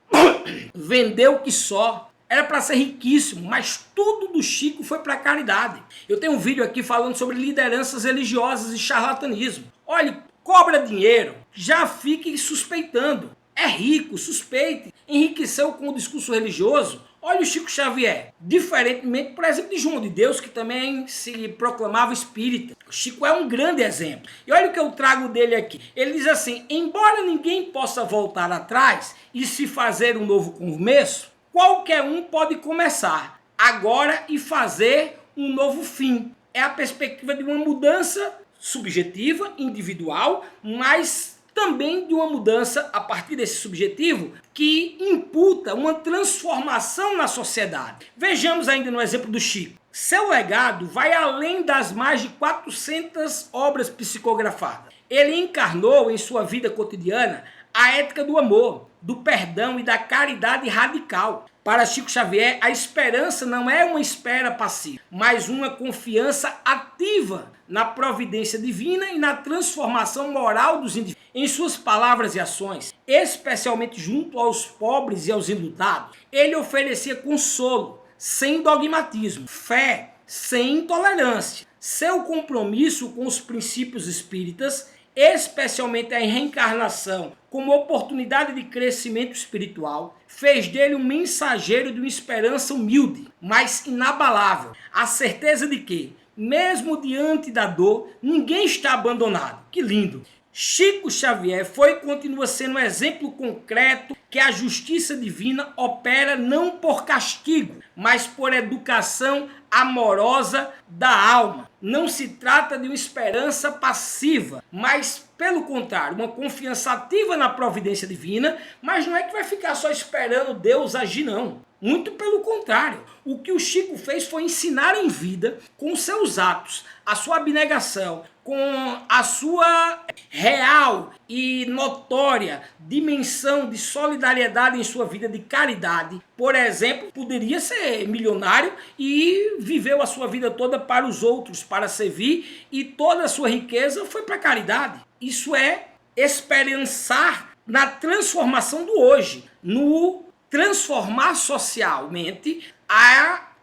vendeu que só. Era para ser riquíssimo, mas tudo do Chico foi para caridade. Eu tenho um vídeo aqui falando sobre lideranças religiosas e charlatanismo. Olha, cobra dinheiro, já fique suspeitando. É rico, suspeite, enriqueceu com o discurso religioso. Olha o Chico Xavier, diferentemente, por exemplo, de João de Deus, que também se proclamava espírita. O Chico é um grande exemplo. E olha o que eu trago dele aqui. Ele diz assim: embora ninguém possa voltar atrás e se fazer um novo começo, qualquer um pode começar agora e fazer um novo fim. É a perspectiva de uma mudança subjetiva, individual, mas também de uma mudança a partir desse subjetivo que imputa uma transformação na sociedade. Vejamos ainda no exemplo do Chico. Seu legado vai além das mais de 400 obras psicografadas. Ele encarnou em sua vida cotidiana a ética do amor, do perdão e da caridade radical. Para Chico Xavier, a esperança não é uma espera passiva, mas uma confiança ativa na providência divina e na transformação moral dos indivíduos. Em suas palavras e ações, especialmente junto aos pobres e aos enlutados, ele oferecia consolo, sem dogmatismo, fé, sem intolerância. Seu compromisso com os princípios espíritas, especialmente a reencarnação como oportunidade de crescimento espiritual, fez dele um mensageiro de uma esperança humilde, mas inabalável. A certeza de que, mesmo diante da dor, ninguém está abandonado. Que lindo! Chico Xavier foi e continua sendo um exemplo concreto que a justiça divina opera não por castigo, mas por educação amorosa da alma. Não se trata de uma esperança passiva, mas, pelo contrário, uma confiança ativa na providência divina, mas não é que vai ficar só esperando Deus agir, não. Muito pelo contrário, o que o Chico fez foi ensinar em vida, com seus atos, a sua abnegação, com a sua real e notória dimensão de solidariedade em sua vida de caridade. Por exemplo, poderia ser milionário e viveu a sua vida toda para os outros, para servir, e toda a sua riqueza foi para a caridade. Isso é esperançar na transformação do hoje, no transformar socialmente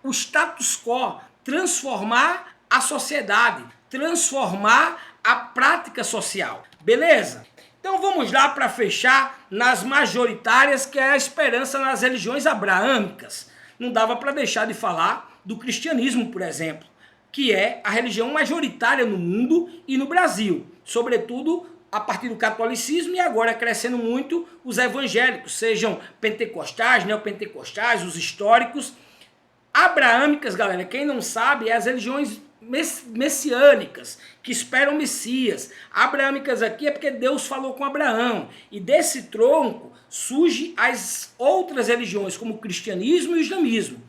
o status quo, transformar a sociedade, transformar a prática social. Beleza? Então vamos lá para fechar nas majoritárias, que é a esperança nas religiões abraâmicas. Não dava para deixar de falar do cristianismo, por exemplo, que é a religião majoritária no mundo e no Brasil, sobretudo a partir do catolicismo, e agora crescendo muito os evangélicos, sejam pentecostais, neopentecostais, os históricos. Abraâmicas, galera, quem não sabe, é as religiões messiânicas, que esperam Messias. Abraâmicas aqui é porque Deus falou com Abraão, e desse tronco surgem as outras religiões, como o cristianismo e o islamismo.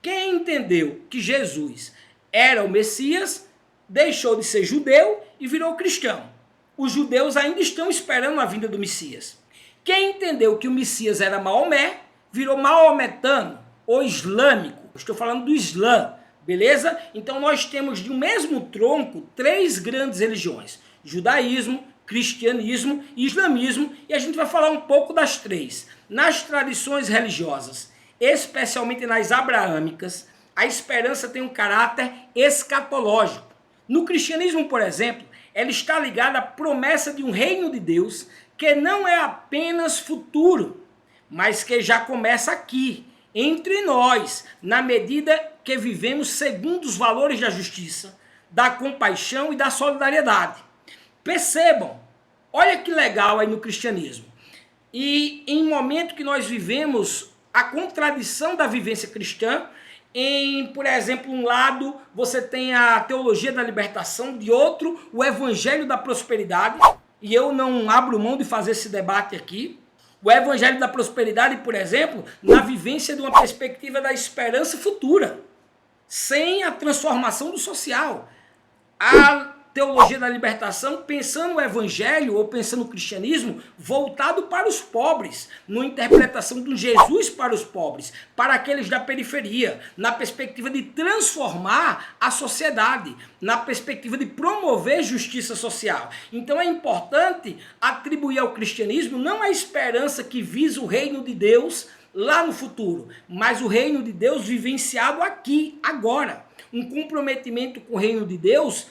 Quem entendeu que Jesus era o Messias, deixou de ser judeu e virou cristão. Os judeus ainda estão esperando a vinda do Messias. Quem entendeu que o Messias era Maomé, virou maometano ou islâmico. Estou falando do Islã, beleza? Então nós temos de um mesmo tronco 3 grandes religiões: judaísmo, cristianismo e islamismo, e a gente vai falar um pouco das 3. Nas tradições religiosas, especialmente nas abraâmicas, a esperança tem um caráter escatológico. No cristianismo, por exemplo, ela está ligada à promessa de um reino de Deus que não é apenas futuro, mas que já começa aqui, entre nós, na medida que vivemos segundo os valores da justiça, da compaixão e da solidariedade. Percebam, olha que legal aí no cristianismo. E em momento que nós vivemos a contradição da vivência cristã, por exemplo, um lado você tem a teologia da libertação, de outro o evangelho da prosperidade, e eu não abro mão de fazer esse debate aqui. O evangelho da prosperidade, por exemplo, na vivência de uma perspectiva da esperança futura, sem a transformação do social. A teologia da libertação pensando o evangelho ou pensando o cristianismo voltado para os pobres, numa interpretação de um Jesus para os pobres, para aqueles da periferia, na perspectiva de transformar a sociedade, na perspectiva de promover justiça social. Então é importante atribuir ao cristianismo não a esperança que visa o reino de Deus lá no futuro, mas o reino de Deus vivenciado aqui, agora. Um comprometimento com o reino de Deus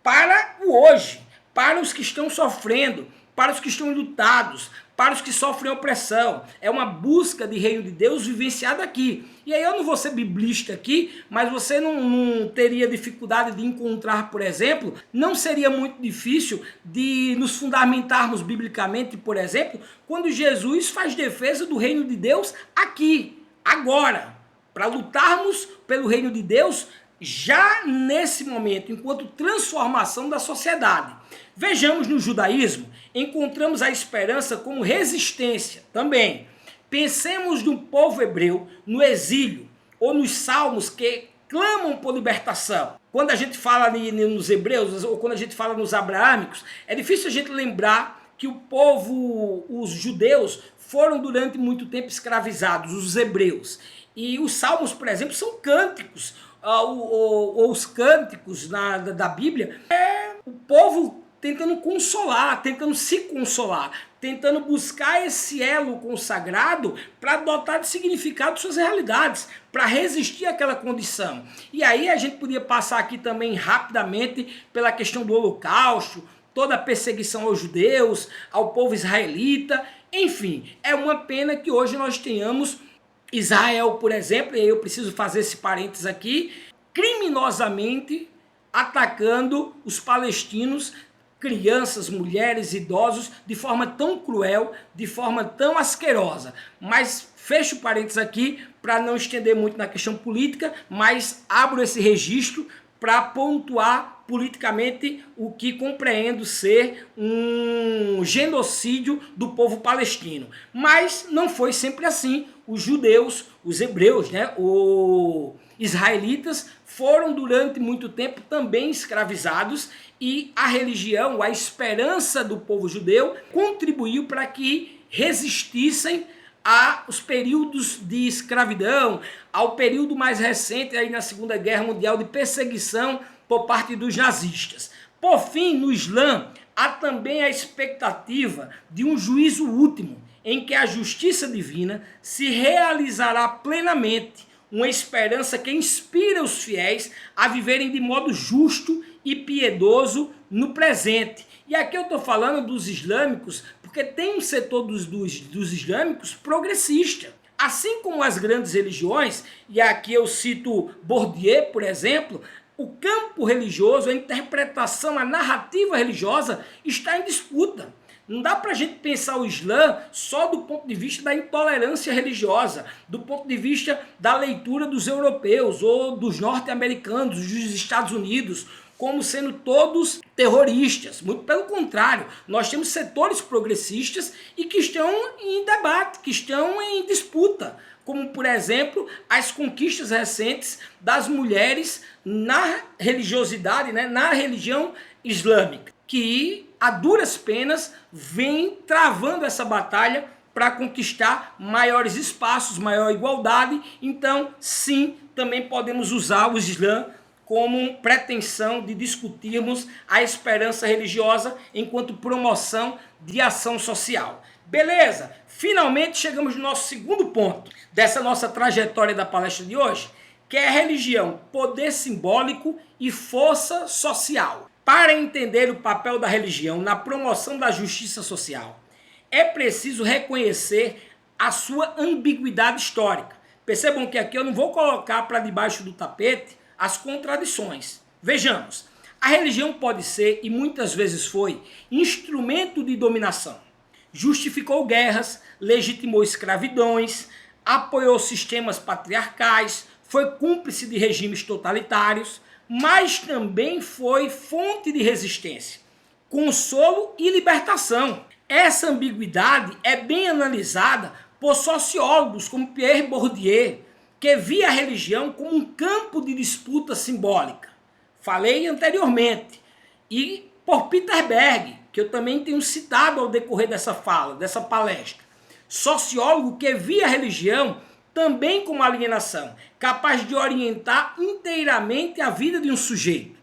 para o hoje, para os que estão sofrendo, para os que estão enlutados, para os que sofrem opressão. É uma busca de reino de Deus vivenciada aqui. E aí eu não vou ser biblista aqui, mas você não teria dificuldade de encontrar, por exemplo, não seria muito difícil de nos fundamentarmos biblicamente, por exemplo, quando Jesus faz defesa do reino de Deus aqui, agora, para lutarmos pelo reino de Deus, já nesse momento, enquanto transformação da sociedade. Vejamos no judaísmo, encontramos a esperança como resistência também. Pensemos no povo hebreu, no exílio, ou nos salmos que clamam por libertação. Quando a gente fala nos hebreus, ou quando a gente fala nos abraâmicos, é difícil a gente lembrar que o povo, os judeus, foram durante muito tempo escravizados, os hebreus. E os salmos, por exemplo, são cânticos. Os cânticos da Bíblia é o povo tentando consolar, tentando se consolar, tentando buscar esse elo consagrado para dotar de significado suas realidades, para resistir àquela condição. E aí a gente podia passar aqui também rapidamente pela questão do Holocausto, toda a perseguição aos judeus, ao povo israelita, enfim, é uma pena que hoje nós tenhamos Israel, por exemplo, e eu preciso fazer esse parênteses aqui, criminosamente atacando os palestinos, crianças, mulheres, idosos, de forma tão cruel, de forma tão asquerosa. Mas fecho parênteses aqui para não estender muito na questão política, mas abro esse registro para pontuar politicamente o que compreendo ser um genocídio do povo palestino. Mas não foi sempre assim. Os judeus, os hebreus, os israelitas foram durante muito tempo também escravizados e a religião, a esperança do povo judeu contribuiu para que resistissem aos períodos de escravidão, ao período mais recente aí na Segunda Guerra Mundial de perseguição por parte dos nazistas. Por fim, no Islã, há também a expectativa de um juízo último, em que a justiça divina se realizará plenamente, uma esperança que inspira os fiéis a viverem de modo justo e piedoso no presente. E aqui eu estou falando dos islâmicos, porque tem um setor dos islâmicos progressista. Assim como as grandes religiões, e aqui eu cito Bourdieu, por exemplo, o campo religioso, a interpretação, a narrativa religiosa está em disputa. Não dá para a gente pensar o Islã só do ponto de vista da intolerância religiosa, do ponto de vista da leitura dos europeus ou dos norte-americanos, dos Estados Unidos, como sendo todos terroristas. Muito pelo contrário, nós temos setores progressistas e que estão em debate, que estão em disputa, como, por exemplo, as conquistas recentes das mulheres na religiosidade, na religião islâmica, que a duras penas vem travando essa batalha para conquistar maiores espaços, maior igualdade. Então, sim, também podemos usar o Islã como pretensão de discutirmos a esperança religiosa enquanto promoção de ação social. Beleza? Finalmente chegamos no nosso segundo ponto dessa nossa trajetória da palestra de hoje, que é a religião, poder simbólico e força social. Para entender o papel da religião na promoção da justiça social, é preciso reconhecer a sua ambiguidade histórica. Percebam que aqui eu não vou colocar para debaixo do tapete as contradições. Vejamos, a religião pode ser, e muitas vezes foi, instrumento de dominação. Justificou guerras, legitimou escravidões, apoiou sistemas patriarcais, foi cúmplice de regimes totalitários, mas também foi fonte de resistência, consolo e libertação. Essa ambiguidade é bem analisada por sociólogos como Pierre Bourdieu, que via a religião como um campo de disputa simbólica. Falei anteriormente. E por Peter Berg, que eu também tenho citado ao decorrer dessa fala, dessa palestra. Sociólogo que via a religião também como alienação, capaz de orientar inteiramente a vida de um sujeito.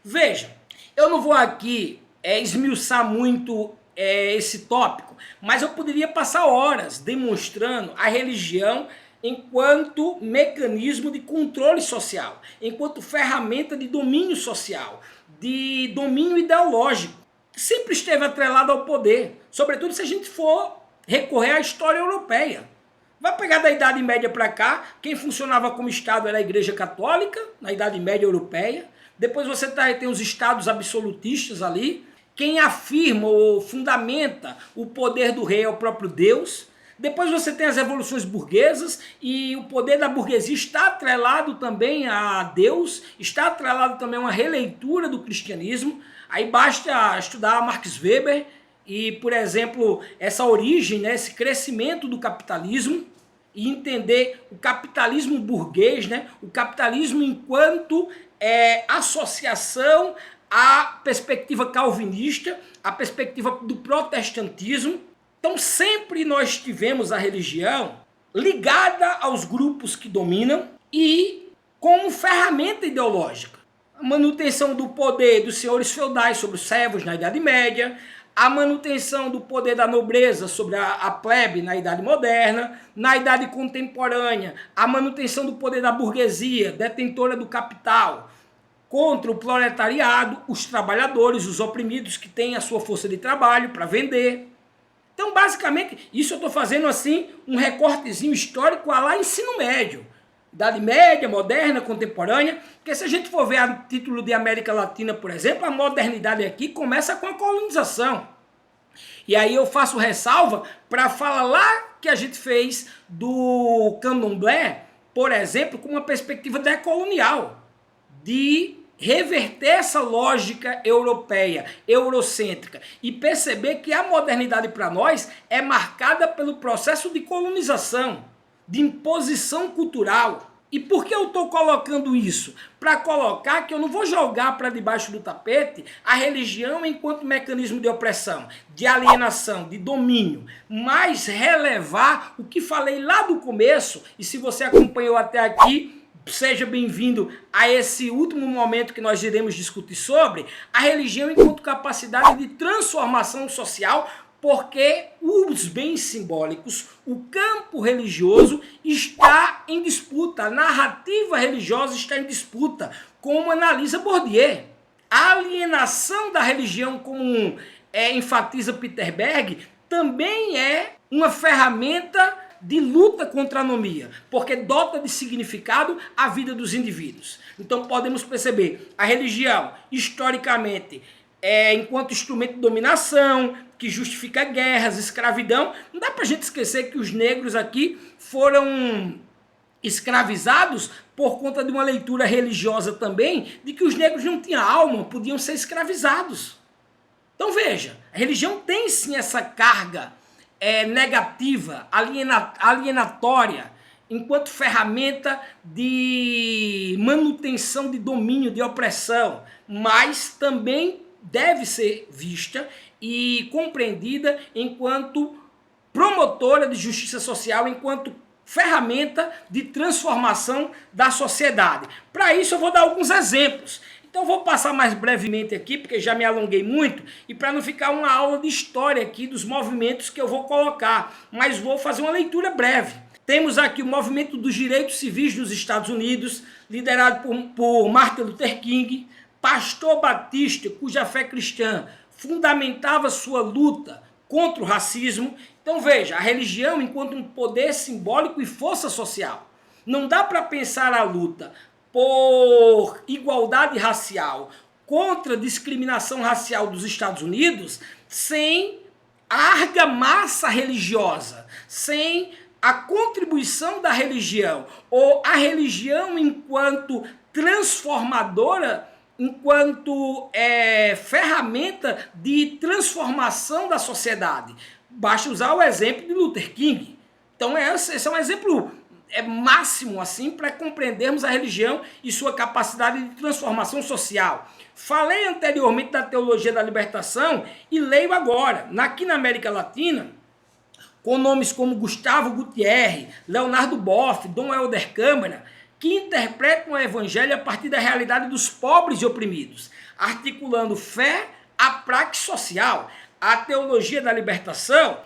Veja, eu não vou aqui esmiuçar muito esse tópico, mas eu poderia passar horas demonstrando a religião enquanto mecanismo de controle social, enquanto ferramenta de domínio social, de domínio ideológico. Sempre esteve atrelado ao poder, sobretudo se a gente for recorrer à história europeia. Vai pegar da Idade Média para cá, quem funcionava como Estado era a Igreja Católica, na Idade Média Europeia. Depois você tem os Estados absolutistas ali. Quem afirma ou fundamenta o poder do rei é o próprio Deus. Depois você tem as revoluções burguesas e o poder da burguesia está atrelado também a Deus, está atrelado também a uma releitura do cristianismo. Aí basta estudar Max Weber e, por exemplo, essa origem, né, esse crescimento do capitalismo e entender o capitalismo burguês, né, o capitalismo enquanto associação à perspectiva calvinista, à perspectiva do protestantismo. Então sempre nós tivemos a religião ligada aos grupos que dominam e como ferramenta ideológica. A manutenção do poder dos senhores feudais sobre os servos na Idade Média, a manutenção do poder da nobreza sobre a plebe na Idade Moderna, na Idade Contemporânea, a manutenção do poder da burguesia, detentora do capital, contra o proletariado, os trabalhadores, os oprimidos que têm a sua força de trabalho para vender. Então, basicamente, isso eu estou fazendo assim, um recortezinho histórico lá ensino médio. Idade Média, Moderna, Contemporânea, porque se a gente for ver a título de América Latina, por exemplo, a modernidade aqui começa com a colonização. E aí eu faço ressalva para falar lá que a gente fez do candomblé, por exemplo, com uma perspectiva decolonial, de reverter essa lógica europeia, eurocêntrica, e perceber que a modernidade para nós é marcada pelo processo de colonização, de imposição cultural. E por que eu estou colocando isso? Para colocar que eu não vou jogar para debaixo do tapete a religião enquanto mecanismo de opressão, de alienação, de domínio, mas relevar o que falei lá do começo, e se você acompanhou até aqui, seja bem-vindo a esse último momento que nós iremos discutir sobre a religião enquanto capacidade de transformação social, porque os bens simbólicos, o campo religioso está em disputa, a narrativa religiosa está em disputa, como analisa Bourdieu. A alienação da religião, como enfatiza Peter Berg, também é uma ferramenta de luta contra a anomia, porque dota de significado a vida dos indivíduos. Então podemos perceber a religião, historicamente, enquanto instrumento de dominação, que justifica guerras, escravidão. Não dá para a gente esquecer que os negros aqui foram escravizados por conta de uma leitura religiosa também, de que os negros não tinham alma, podiam ser escravizados. Então veja, a religião tem sim essa carga negativa, alienatória, enquanto ferramenta de manutenção de domínio, de opressão, mas também deve ser vista e compreendida enquanto promotora de justiça social, enquanto ferramenta de transformação da sociedade. Para isso eu vou dar alguns exemplos. Então eu vou passar mais brevemente aqui, porque já me alonguei muito, e para não ficar uma aula de história aqui dos movimentos que eu vou colocar, mas vou fazer uma leitura breve. Temos aqui o movimento dos direitos civis nos Estados Unidos, liderado por Martin Luther King, pastor batista, cuja fé cristã fundamentava sua luta contra o racismo. Então veja, a religião enquanto um poder simbólico e força social. Não dá para pensar a luta por igualdade racial contra a discriminação racial dos Estados Unidos sem a argamassa religiosa, sem a contribuição da religião, ou a religião enquanto transformadora, enquanto ferramenta de transformação da sociedade. Basta usar o exemplo de Luther King. Então esse é um exemplo máximo assim para compreendermos a religião e sua capacidade de transformação social. Falei anteriormente da teologia da libertação e leio agora, aqui na América Latina, com nomes como Gustavo Gutierrez, Leonardo Boff, Dom Helder Câmara, que interpretam o evangelho a partir da realidade dos pobres e oprimidos, articulando fé à prática social, a teologia da libertação,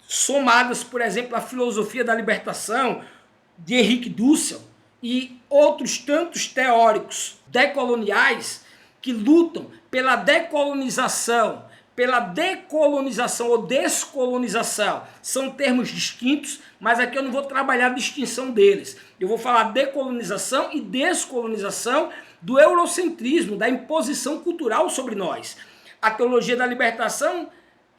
somadas, por exemplo, à filosofia da libertação, de Henrique Dussel e outros tantos teóricos decoloniais que lutam pela decolonização ou descolonização. São termos distintos, mas aqui eu não vou trabalhar a distinção deles. Eu vou falar decolonização e descolonização do eurocentrismo, da imposição cultural sobre nós. A teologia da libertação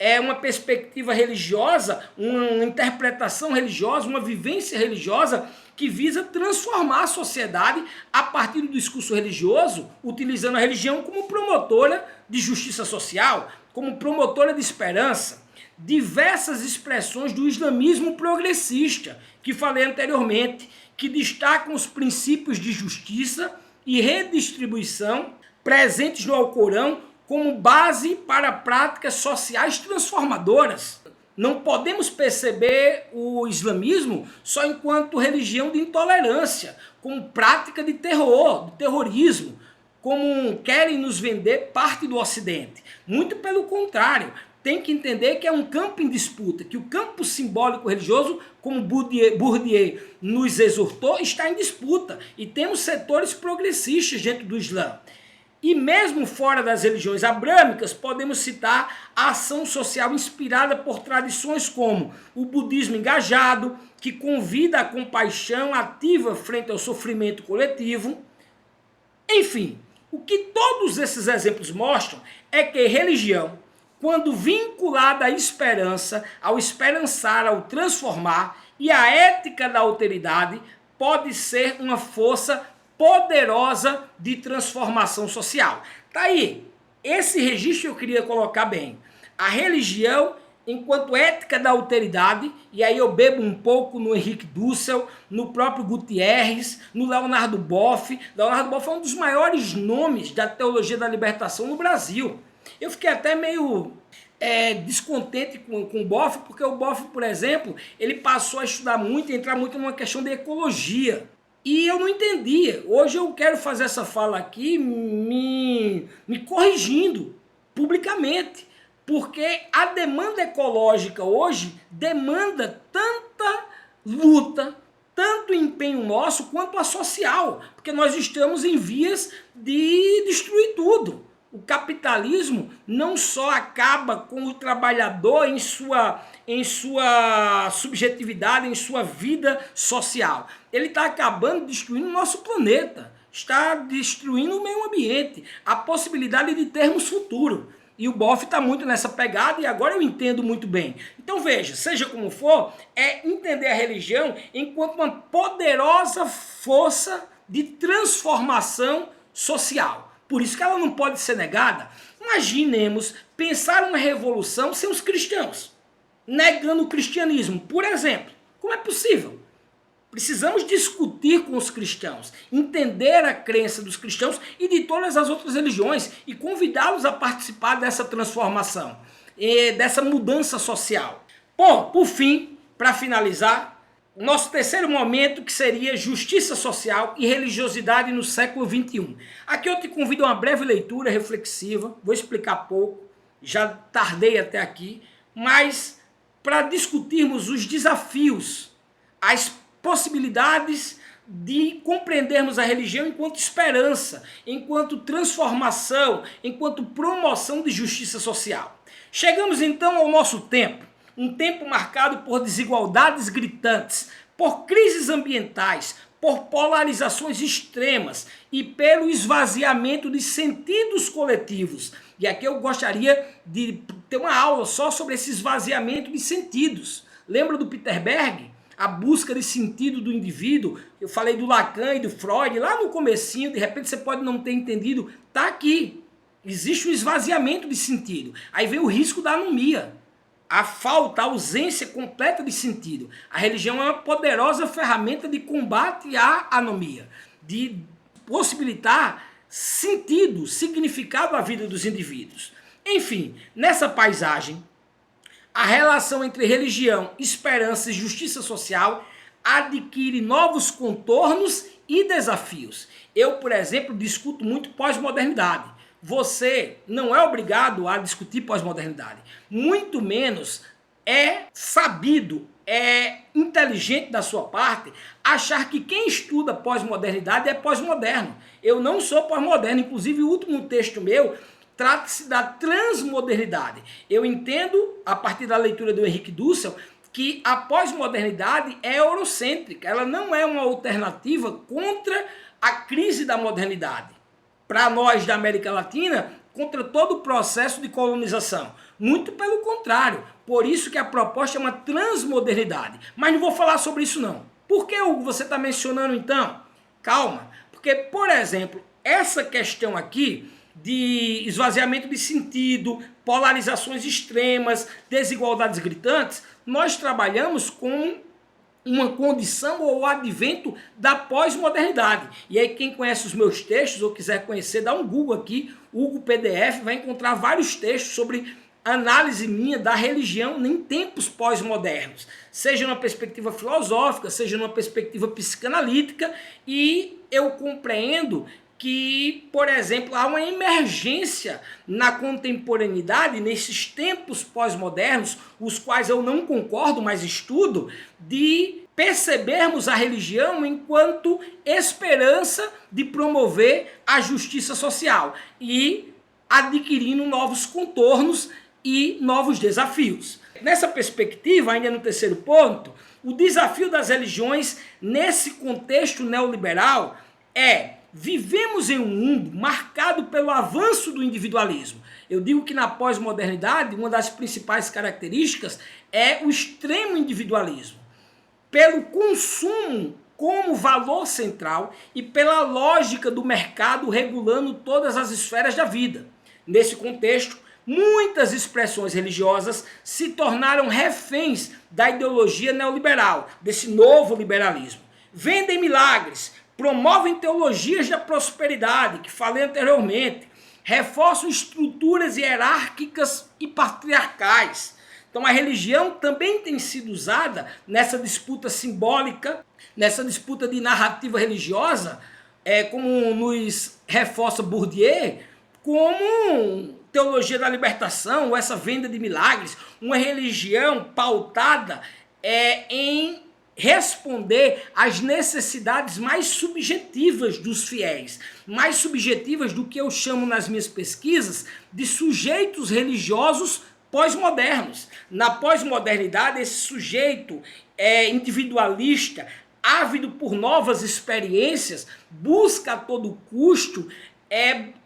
é uma perspectiva religiosa, uma interpretação religiosa, uma vivência religiosa que visa transformar a sociedade a partir do discurso religioso, utilizando a religião como promotora de justiça social, como promotora de esperança. Diversas expressões do islamismo progressista, que falei anteriormente, que destacam os princípios de justiça e redistribuição presentes no Alcorão como base para práticas sociais transformadoras. Não podemos perceber o islamismo só enquanto religião de intolerância, como prática de terror, de terrorismo, como querem nos vender parte do Ocidente. Muito pelo contrário, tem que entender que é um campo em disputa, que o campo simbólico religioso, como Bourdieu nos exortou, está em disputa. E temos setores progressistas dentro do Islã. E mesmo fora das religiões abrâmicas, podemos citar a ação social inspirada por tradições como o budismo engajado, que convida a compaixão ativa frente ao sofrimento coletivo. Enfim, o que todos esses exemplos mostram é que religião, quando vinculada à esperança, ao esperançar, ao transformar, e à ética da alteridade, pode ser uma força poderosa de transformação social. Tá aí, esse registro eu queria colocar bem. A religião enquanto ética da alteridade, e aí eu bebo um pouco no Henrique Dussel, no próprio Gutierrez, no Leonardo Boff. Leonardo Boff é um dos maiores nomes da teologia da libertação no Brasil. Eu fiquei até meio descontente com o Boff, porque o Boff, por exemplo, ele passou a estudar muito, a entrar muito numa questão de ecologia. E eu não entendia. Hoje eu quero fazer essa fala aqui me corrigindo publicamente, porque a demanda ecológica hoje demanda tanta luta, tanto empenho nosso quanto a social, porque nós estamos em vias de destruir tudo. O capitalismo não só acaba com o trabalhador em sua subjetividade, em sua vida social. Ele está acabando destruindo o nosso planeta, está destruindo o meio ambiente, a possibilidade de termos futuro. E o Boff está muito nessa pegada e agora eu entendo muito bem. Então veja, seja como for, é entender a religião enquanto uma poderosa força de transformação social. Por isso que ela não pode ser negada. Imaginemos pensar uma revolução sem os cristãos, negando o cristianismo, por exemplo. Como é possível? Precisamos discutir com os cristãos, entender a crença dos cristãos e de todas as outras religiões e convidá-los a participar dessa transformação, dessa mudança social. Bom, por fim, para finalizar, o nosso terceiro momento, que seria justiça social e religiosidade no século XXI. Aqui eu te convido a uma breve leitura reflexiva, vou explicar pouco, já tardei até aqui, mas para discutirmos os desafios, as possibilidades de compreendermos a religião enquanto esperança, enquanto transformação, enquanto promoção de justiça social. Chegamos então ao nosso tempo. Um tempo marcado por desigualdades gritantes, por crises ambientais, por polarizações extremas e pelo esvaziamento de sentidos coletivos. E aqui eu gostaria de ter uma aula só sobre esse esvaziamento de sentidos. Lembra do Peter Berg? A busca de sentido do indivíduo. Eu falei do Lacan e do Freud lá no comecinho, de repente você pode não ter entendido. Está aqui. Existe um esvaziamento de sentido. Aí vem o risco da anomia. A falta, a ausência completa de sentido. A religião é uma poderosa ferramenta de combate à anomia, de possibilitar sentido, significado à vida dos indivíduos. Enfim, nessa paisagem, a relação entre religião, esperança e justiça social adquire novos contornos e desafios. Eu, por exemplo, discuto muito pós-modernidade. Você não é obrigado a discutir pós-modernidade. Muito menos é sabido, é inteligente da sua parte achar que quem estuda pós-modernidade é pós-moderno. Eu não sou pós-moderno. Inclusive, o último texto meu trata-se da transmodernidade. Eu entendo, a partir da leitura do Henrique Dussel, que a pós-modernidade é eurocêntrica. Ela não é uma alternativa contra a crise da modernidade. Para nós da América Latina, contra todo o processo de colonização. Muito pelo contrário. Por isso que a proposta é uma transmodernidade. Mas não vou falar sobre isso não. Por que, Hugo, você está mencionando então? Calma. Porque, por exemplo, essa questão aqui de esvaziamento de sentido, polarizações extremas, desigualdades gritantes, nós trabalhamos com uma condição ou advento da pós-modernidade. E aí quem conhece os meus textos ou quiser conhecer, dá um Google aqui, Hugo PDF, vai encontrar vários textos sobre análise minha da religião em tempos pós-modernos, seja numa perspectiva filosófica, seja numa perspectiva psicanalítica, e eu compreendo que, por exemplo, há uma emergência na contemporaneidade, nesses tempos pós-modernos, os quais eu não concordo, mas estudo, de percebermos a religião enquanto esperança de promover a justiça social e adquirindo novos contornos e novos desafios. Nessa perspectiva, ainda no terceiro ponto, o desafio das religiões nesse contexto neoliberal é: vivemos em um mundo marcado pelo avanço do individualismo. Eu digo que na pós-modernidade, uma das principais características é o extremo individualismo. Pelo consumo como valor central e pela lógica do mercado regulando todas as esferas da vida. Nesse contexto, muitas expressões religiosas se tornaram reféns da ideologia neoliberal, desse novo liberalismo. Vendem milagres, promovem teologias da prosperidade, que falei anteriormente, reforçam estruturas hierárquicas e patriarcais. Então a religião também tem sido usada nessa disputa simbólica, nessa disputa de narrativa religiosa, como nos reforça Bourdieu, como teologia da libertação, ou essa venda de milagres, uma religião pautada em responder às necessidades mais subjetivas dos fiéis, mais subjetivas do que eu chamo nas minhas pesquisas de sujeitos religiosos pós-modernos. Na pós-modernidade, esse sujeito individualista, ávido por novas experiências, busca a todo custo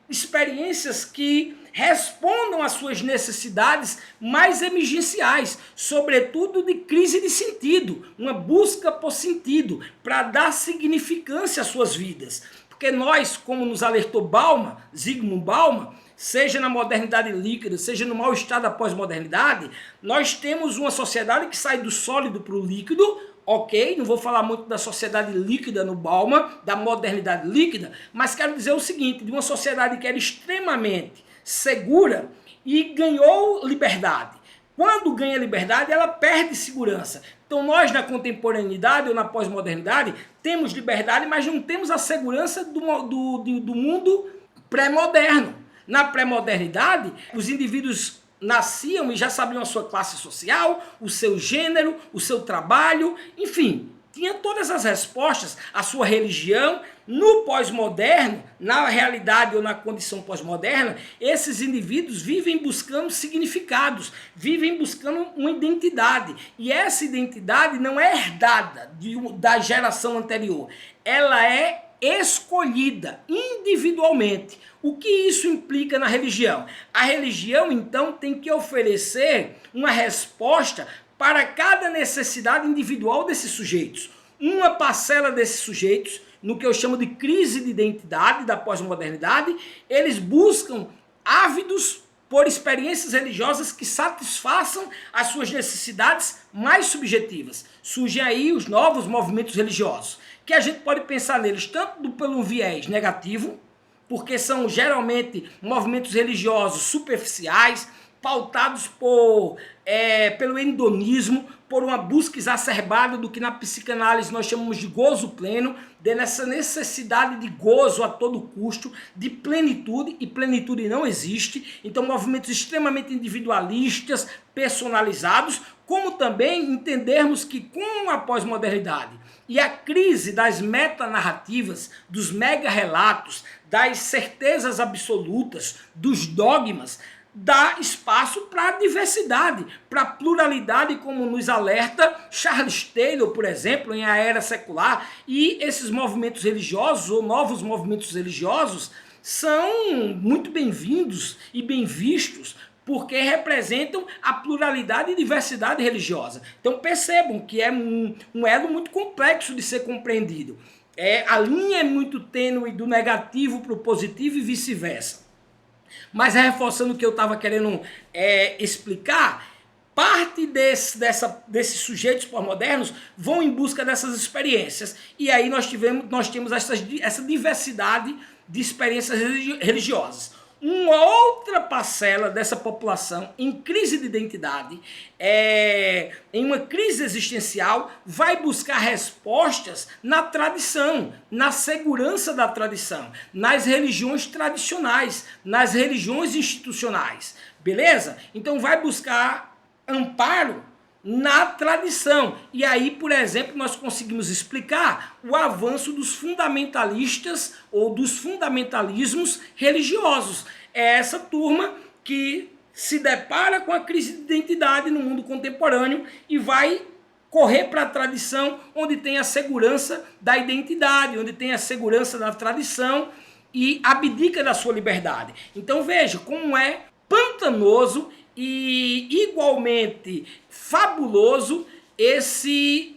experiências que respondam às suas necessidades mais emergenciais, sobretudo de crise de sentido, uma busca por sentido, para dar significância às suas vidas. Porque nós, como nos alertou Bauman, Zygmunt Bauman, seja na modernidade líquida, seja no mau estado da pós-modernidade, nós temos uma sociedade que sai do sólido para o líquido. Ok, não vou falar muito da sociedade líquida no Bauman, da modernidade líquida, mas quero dizer o seguinte, de uma sociedade que era extremamente segura e ganhou liberdade. Quando ganha liberdade, ela perde segurança. Então nós na contemporaneidade ou na pós-modernidade temos liberdade, mas não temos a segurança do mundo pré-moderno. Na pré-modernidade, os indivíduos nasciam e já sabiam a sua classe social, o seu gênero, o seu trabalho, enfim, tinha todas as respostas, a sua religião. No pós-moderno, na realidade ou na condição pós-moderna, esses indivíduos vivem buscando significados, vivem buscando uma identidade, e essa identidade não é herdada da geração anterior, ela é escolhida individualmente. O que isso implica na religião? A religião, então, tem que oferecer uma resposta para cada necessidade individual desses sujeitos. Uma parcela desses sujeitos, no que eu chamo de crise de identidade da pós-modernidade, eles buscam ávidos por experiências religiosas que satisfaçam as suas necessidades mais subjetivas. Surgem aí os novos movimentos religiosos, que a gente pode pensar neles tanto pelo viés negativo, porque são geralmente movimentos religiosos superficiais, pautados pelo hedonismo, por uma busca exacerbada do que na psicanálise nós chamamos de gozo pleno, dessa necessidade de gozo a todo custo, de plenitude, e plenitude não existe. Então movimentos extremamente individualistas, personalizados, como também entendermos que com a pós-modernidade e a crise das metanarrativas, dos mega-relatos, das certezas absolutas, dos dogmas, dá espaço para a diversidade, para a pluralidade, como nos alerta Charles Taylor, por exemplo, em A Era Secular. E esses movimentos religiosos, ou novos movimentos religiosos, são muito bem-vindos e bem vistos porque representam a pluralidade e diversidade religiosa. Então percebam que é um elo muito complexo de ser compreendido. A linha é muito tênue do negativo para o positivo e vice-versa. Mas reforçando o que eu estava querendo explicar, parte desses sujeitos pós-modernos vão em busca dessas experiências. E aí nós temos essa diversidade de experiências religiosas. Uma outra parcela dessa população em crise de identidade, em uma crise existencial, vai buscar respostas na tradição, na segurança da tradição, nas religiões tradicionais, nas religiões institucionais. Beleza? Então vai buscar amparo na tradição. E aí, por exemplo, nós conseguimos explicar o avanço dos fundamentalistas ou dos fundamentalismos religiosos. É essa turma que se depara com a crise de identidade no mundo contemporâneo e vai correr para a tradição, onde tem a segurança da identidade, onde tem a segurança da tradição e abdica da sua liberdade. Então veja como é pantanoso e igualmente fabuloso esse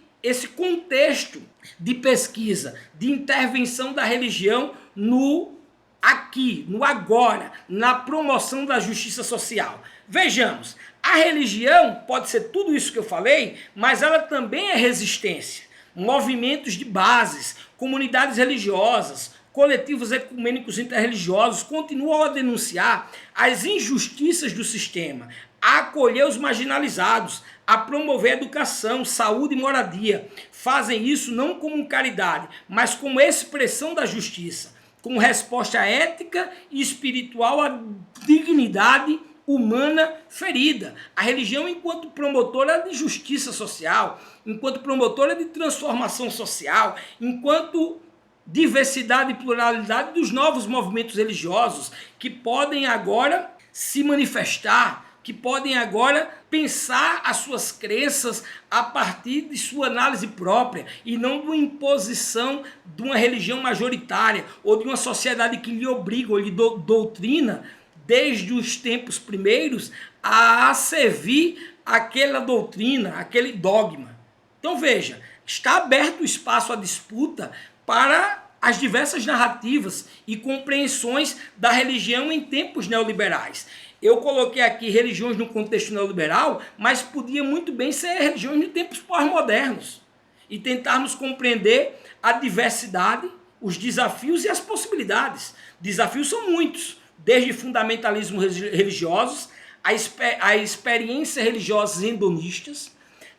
contexto de pesquisa, de intervenção da religião no aqui, no agora, na promoção da justiça social. Vejamos, a religião pode ser tudo isso que eu falei, mas ela também é resistência. Movimentos de bases, comunidades religiosas, coletivos ecumênicos interreligiosos continuam a denunciar as injustiças do sistema, a acolher os marginalizados, a promover educação, saúde e moradia. Fazem isso não como caridade, mas como expressão da justiça, como resposta ética e espiritual à dignidade humana ferida. A religião, enquanto promotora de justiça social, enquanto promotora de transformação social, enquanto diversidade e pluralidade dos novos movimentos religiosos que podem agora se manifestar, que podem agora pensar as suas crenças a partir de sua análise própria e não de uma imposição de uma religião majoritária ou de uma sociedade que lhe obriga ou lhe doutrina desde os tempos primeiros a servir aquela doutrina, aquele dogma. Então veja, está aberto o espaço à disputa para as diversas narrativas e compreensões da religião em tempos neoliberais. Eu coloquei aqui religiões no contexto neoliberal, mas podia muito bem ser religiões em tempos pós-modernos e tentarmos compreender a diversidade, os desafios e as possibilidades. Desafios são muitos, desde fundamentalismos religiosos, a experiências religiosas hedonistas,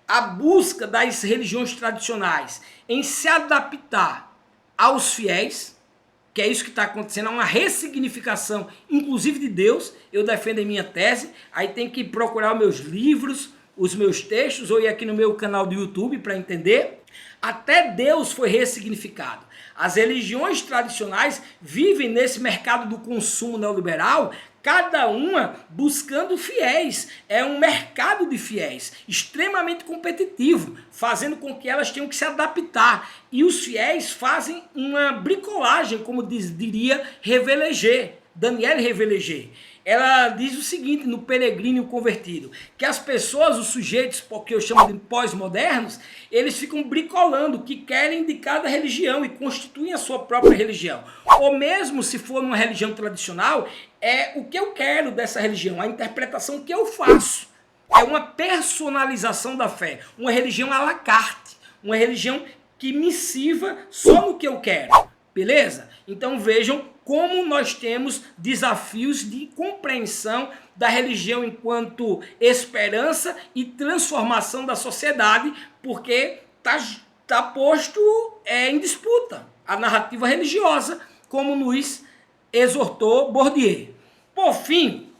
a busca das religiões tradicionais em se adaptar aos fiéis, que é isso que está acontecendo, há uma ressignificação, inclusive de Deus. Eu defendo a minha tese, aí tem que procurar os meus livros, os meus textos, ou ir aqui no meu canal do YouTube para entender. Até Deus foi ressignificado. As religiões tradicionais vivem nesse mercado do consumo neoliberal, cada uma buscando fiéis. É um mercado de fiéis, extremamente competitivo, fazendo com que elas tenham que se adaptar. E os fiéis fazem uma bricolagem, como diria Revelegê, Danielle Revelegê. Ela diz o seguinte no Peregrino e o Convertido, que as pessoas, os sujeitos, porque eu chamo de pós-modernos, eles ficam bricolando o que querem de cada religião e constituem a sua própria religião. Ou mesmo se for uma religião tradicional, é o que eu quero dessa religião, a interpretação que eu faço. É uma personalização da fé, uma religião à la carte, uma religião que me sirva só no que eu quero. Beleza? Então vejam como nós temos desafios de compreensão da religião enquanto esperança e transformação da sociedade, porque está posto em disputa a narrativa religiosa, como nos exortou Bourdieu. Por fim,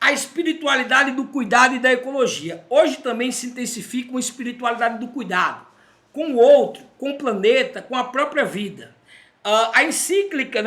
a espiritualidade do cuidado e da ecologia. Hoje também se intensifica uma espiritualidade do cuidado, com o outro, com o planeta, com a própria vida. A encíclica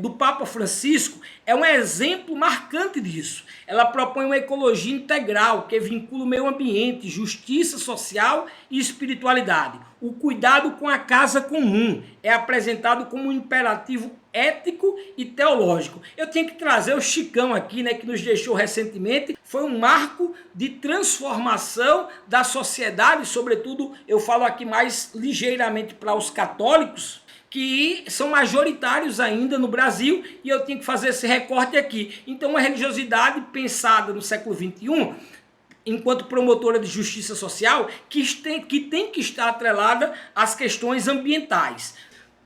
do Papa Francisco é um exemplo marcante disso. Ela propõe uma ecologia integral que vincula o meio ambiente, justiça social e espiritualidade. O cuidado com a casa comum é apresentado como um imperativo ético e teológico. Eu tenho que trazer o Chicão aqui, né, que nos deixou recentemente. Foi um marco de transformação da sociedade, sobretudo eu falo aqui mais ligeiramente para os católicos, que são majoritários ainda no Brasil, e eu tenho que fazer esse recorte aqui. Então, uma religiosidade pensada no século XXI, enquanto promotora de justiça social, que tem que estar atrelada às questões ambientais.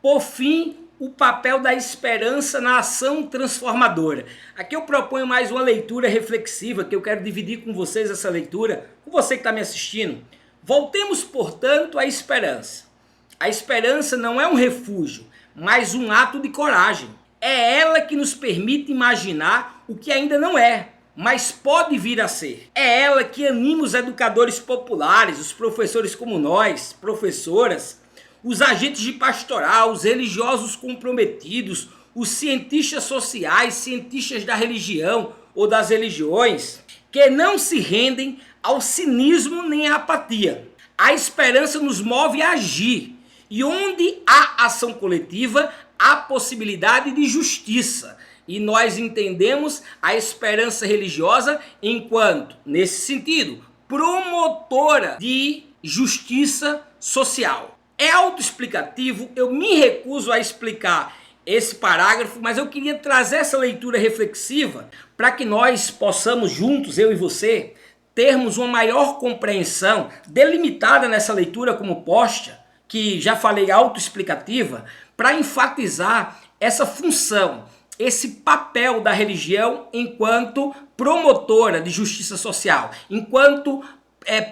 Por fim, o papel da esperança na ação transformadora. Aqui eu proponho mais uma leitura reflexiva, que eu quero dividir com vocês essa leitura, com você que está me assistindo. Voltemos, portanto, à esperança. A esperança não é um refúgio, mas um ato de coragem. É ela que nos permite imaginar o que ainda não é, mas pode vir a ser. É ela que anima os educadores populares, os professores como nós, professoras, os agentes de pastoral, os religiosos comprometidos, os cientistas sociais, cientistas da religião ou das religiões, que não se rendem ao cinismo nem à apatia. A esperança nos move a agir. E onde há ação coletiva, há possibilidade de justiça. E nós entendemos a esperança religiosa enquanto, nesse sentido, promotora de justiça social. É autoexplicativo, eu me recuso a explicar esse parágrafo, mas eu queria trazer essa leitura reflexiva para que nós possamos juntos, eu e você, termos uma maior compreensão, delimitada nessa leitura como posta, que já falei autoexplicativa, para enfatizar essa função, esse papel da religião enquanto promotora de justiça social, enquanto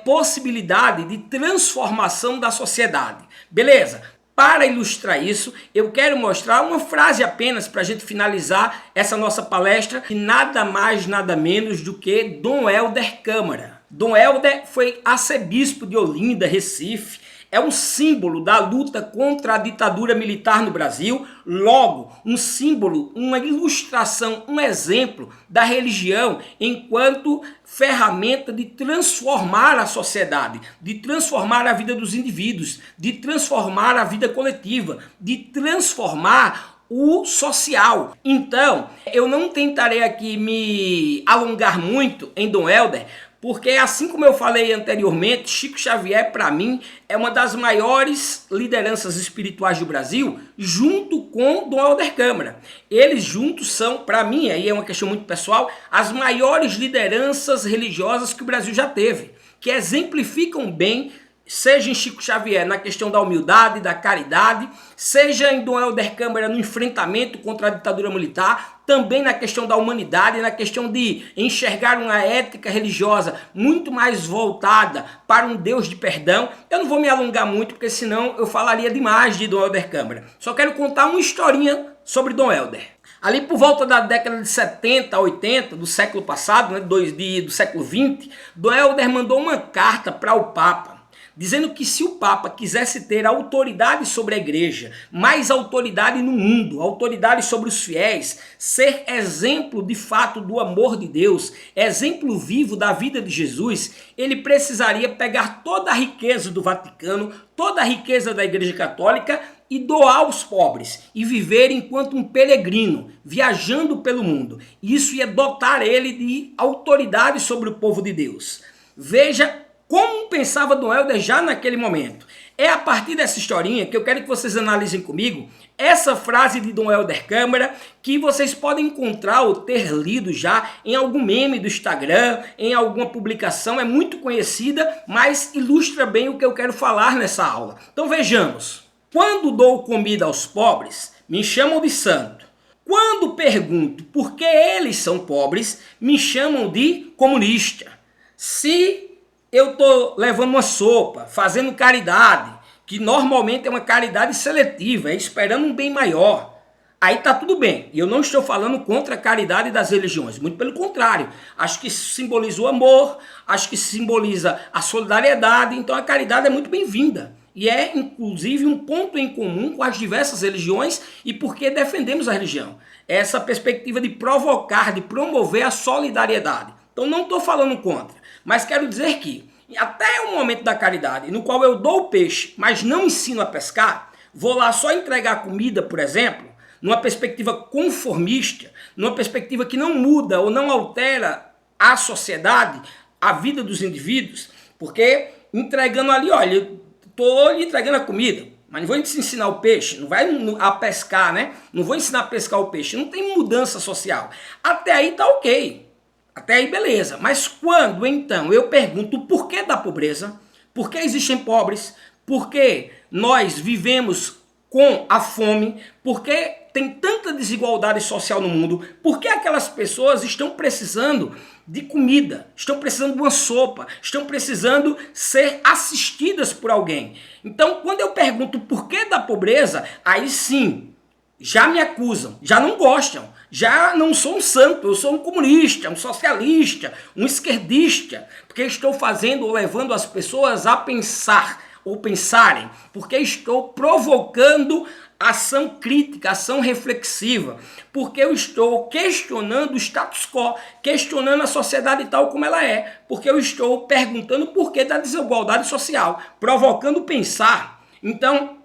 possibilidade de transformação da sociedade. Beleza? Para ilustrar isso, eu quero mostrar uma frase apenas para a gente finalizar essa nossa palestra, e nada mais, nada menos do que Dom Helder Câmara. Dom Helder foi arcebispo de Olinda, Recife, é um símbolo da luta contra a ditadura militar no Brasil, logo, um símbolo, uma ilustração, um exemplo da religião enquanto ferramenta de transformar a sociedade, de transformar a vida dos indivíduos, de transformar a vida coletiva, de transformar o social. Então, eu não tentarei aqui me alongar muito em Dom Helder, porque assim como eu falei anteriormente, Chico Xavier, para mim, é uma das maiores lideranças espirituais do Brasil, junto com Dom Helder Câmara. Eles juntos são, para mim, aí é uma questão muito pessoal, as maiores lideranças religiosas que o Brasil já teve, que exemplificam bem, seja em Chico Xavier na questão da humildade, da caridade, seja em Dom Helder Câmara no enfrentamento contra a ditadura militar, também na questão da humanidade, na questão de enxergar uma ética religiosa muito mais voltada para um Deus de perdão. Eu não vou me alongar muito, porque senão eu falaria demais de Dom Helder Câmara. Só quero contar uma historinha sobre Dom Helder. Ali por volta da década de 70, 80, do século passado, né, do século 20, Dom Helder mandou uma carta para o Papa, dizendo que se o Papa quisesse ter autoridade sobre a igreja, mais autoridade no mundo, autoridade sobre os fiéis, ser exemplo de fato do amor de Deus, exemplo vivo da vida de Jesus, ele precisaria pegar toda a riqueza do Vaticano, toda a riqueza da Igreja Católica e doar aos pobres, e viver enquanto um peregrino, viajando pelo mundo. Isso ia dotar ele de autoridade sobre o povo de Deus. Veja como pensava Dom Helder já naquele momento. É a partir dessa historinha que eu quero que vocês analisem comigo essa frase de Dom Helder Câmara, que vocês podem encontrar ou ter lido já em algum meme do Instagram, em alguma publicação, é muito conhecida, mas ilustra bem o que eu quero falar nessa aula. Então vejamos. Quando dou comida aos pobres, me chamam de santo. Quando pergunto por que eles são pobres, me chamam de comunista. Se eu estou levando uma sopa, fazendo caridade, que normalmente é uma caridade seletiva, é esperando um bem maior, aí está tudo bem. E eu não estou falando contra a caridade das religiões, muito pelo contrário. Acho que simboliza o amor, acho que simboliza a solidariedade, então a caridade é muito bem-vinda. E é, inclusive, um ponto em comum com as diversas religiões e porque defendemos a religião. Essa perspectiva de provocar, de promover a solidariedade. Então não estou falando contra, mas quero dizer que até o momento da caridade, no qual eu dou o peixe, mas não ensino a pescar, vou lá só entregar comida, por exemplo, numa perspectiva conformista, numa perspectiva que não muda ou não altera a sociedade, a vida dos indivíduos, porque entregando ali, olha, eu estou lhe entregando a comida, mas não vou te ensinar o peixe, não vai a pescar, né? Não vou ensinar a pescar o peixe, não tem mudança social. Até aí tá ok, até aí beleza, mas quando então eu pergunto o porquê da pobreza, por que existem pobres, por que nós vivemos com a fome, por que tem tanta desigualdade social no mundo, por que aquelas pessoas estão precisando de comida, estão precisando de uma sopa, estão precisando ser assistidas por alguém. Então, quando eu pergunto o porquê da pobreza, aí sim, já me acusam, já não gostam, já não sou um santo, eu sou um comunista, um socialista, um esquerdista, porque estou fazendo ou levando as pessoas a pensar ou pensarem, porque estou provocando ação crítica, ação reflexiva, porque eu estou questionando o status quo, questionando a sociedade tal como ela é, porque eu estou perguntando o porquê da desigualdade social, provocando pensar. Então,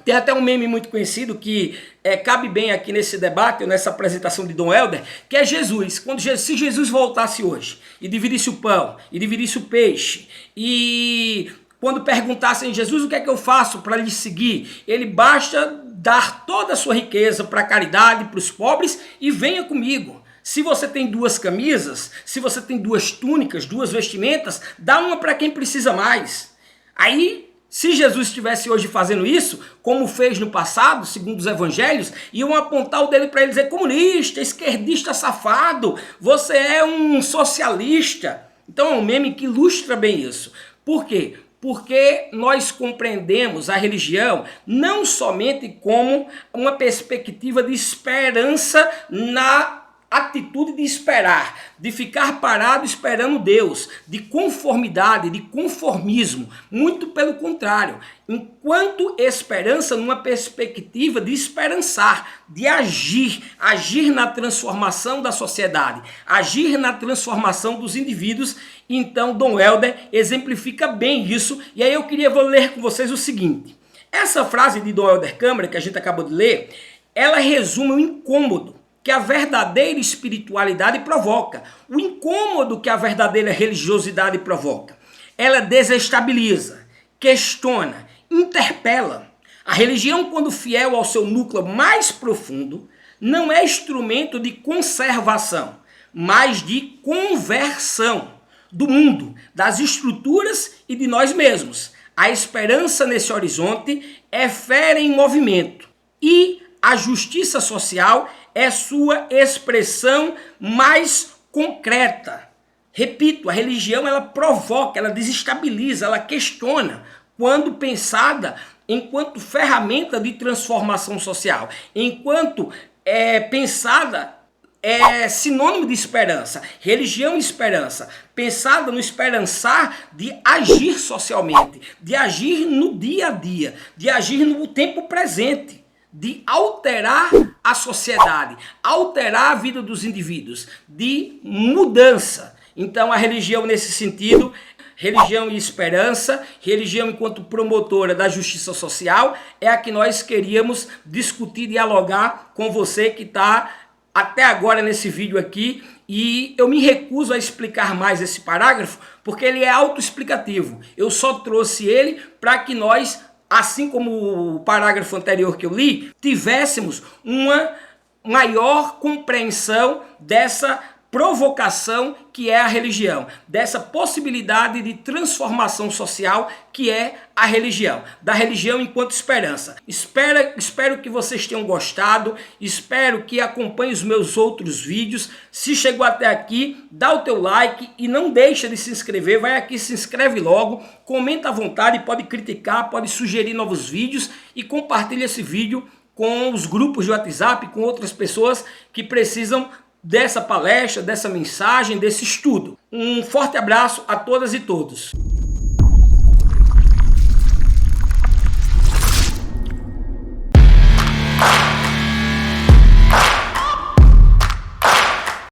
tem até um meme muito conhecido que cabe bem aqui nesse debate, ou nessa apresentação de Dom Helder, que é Jesus. Se Jesus voltasse hoje e dividisse o pão, e dividisse o peixe, e quando perguntassem a Jesus o que é que eu faço para lhe seguir, ele basta dar toda a sua riqueza para a caridade, para os pobres e venha comigo. Se você tem 2 camisas, se você tem 2 túnicas, 2 vestimentas, dá uma para quem precisa mais. Aí, se Jesus estivesse hoje fazendo isso, como fez no passado, segundo os evangelhos, iam apontar o dedo para ele e dizer: comunista, esquerdista safado, você é um socialista. Então é um meme que ilustra bem isso. Por quê? Porque nós compreendemos a religião não somente como uma perspectiva de esperança na atitude de esperar, de ficar parado esperando Deus, de conformidade, de conformismo. Muito pelo contrário, enquanto esperança numa perspectiva de esperançar, de agir na transformação da sociedade, agir na transformação dos indivíduos. Então Dom Helder exemplifica bem isso, e aí eu vou ler com vocês o seguinte. Essa frase de Dom Helder Câmara, que a gente acabou de ler, ela resume o incômodo que a verdadeira espiritualidade provoca, o incômodo que a verdadeira religiosidade provoca. Ela desestabiliza, questiona, interpela. A religião, quando fiel ao seu núcleo mais profundo, não é instrumento de conservação, mas de conversão do mundo, das estruturas e de nós mesmos. A esperança nesse horizonte é fé em movimento e a justiça social é sua expressão mais concreta. Repito, a religião ela provoca, ela desestabiliza, ela questiona, quando pensada enquanto ferramenta de transformação social, enquanto pensada sinônimo de esperança, religião e esperança, pensada no esperançar de agir socialmente, de agir no dia a dia, de agir no tempo presente, de alterar a sociedade, alterar a vida dos indivíduos, de mudança. Então a religião nesse sentido, religião e esperança, religião enquanto promotora da justiça social, é a que nós queríamos discutir, dialogar com você que está até agora nesse vídeo aqui, e eu me recuso a explicar mais esse parágrafo, porque ele é autoexplicativo. Eu só trouxe ele para que nós, assim como o parágrafo anterior que eu li, tivéssemos uma maior compreensão dessa provocação que é a religião, dessa possibilidade de transformação social que é a religião, da religião enquanto esperança. Espero que vocês tenham gostado, espero que acompanhem os meus outros vídeos. Se chegou até aqui, dá o teu like e não deixa de se inscrever, vai aqui, se inscreve logo, comenta à vontade, pode criticar, pode sugerir novos vídeos e compartilha esse vídeo com os grupos de WhatsApp, com outras pessoas que precisam dessa palestra, dessa mensagem, desse estudo. Um forte abraço a todas e todos.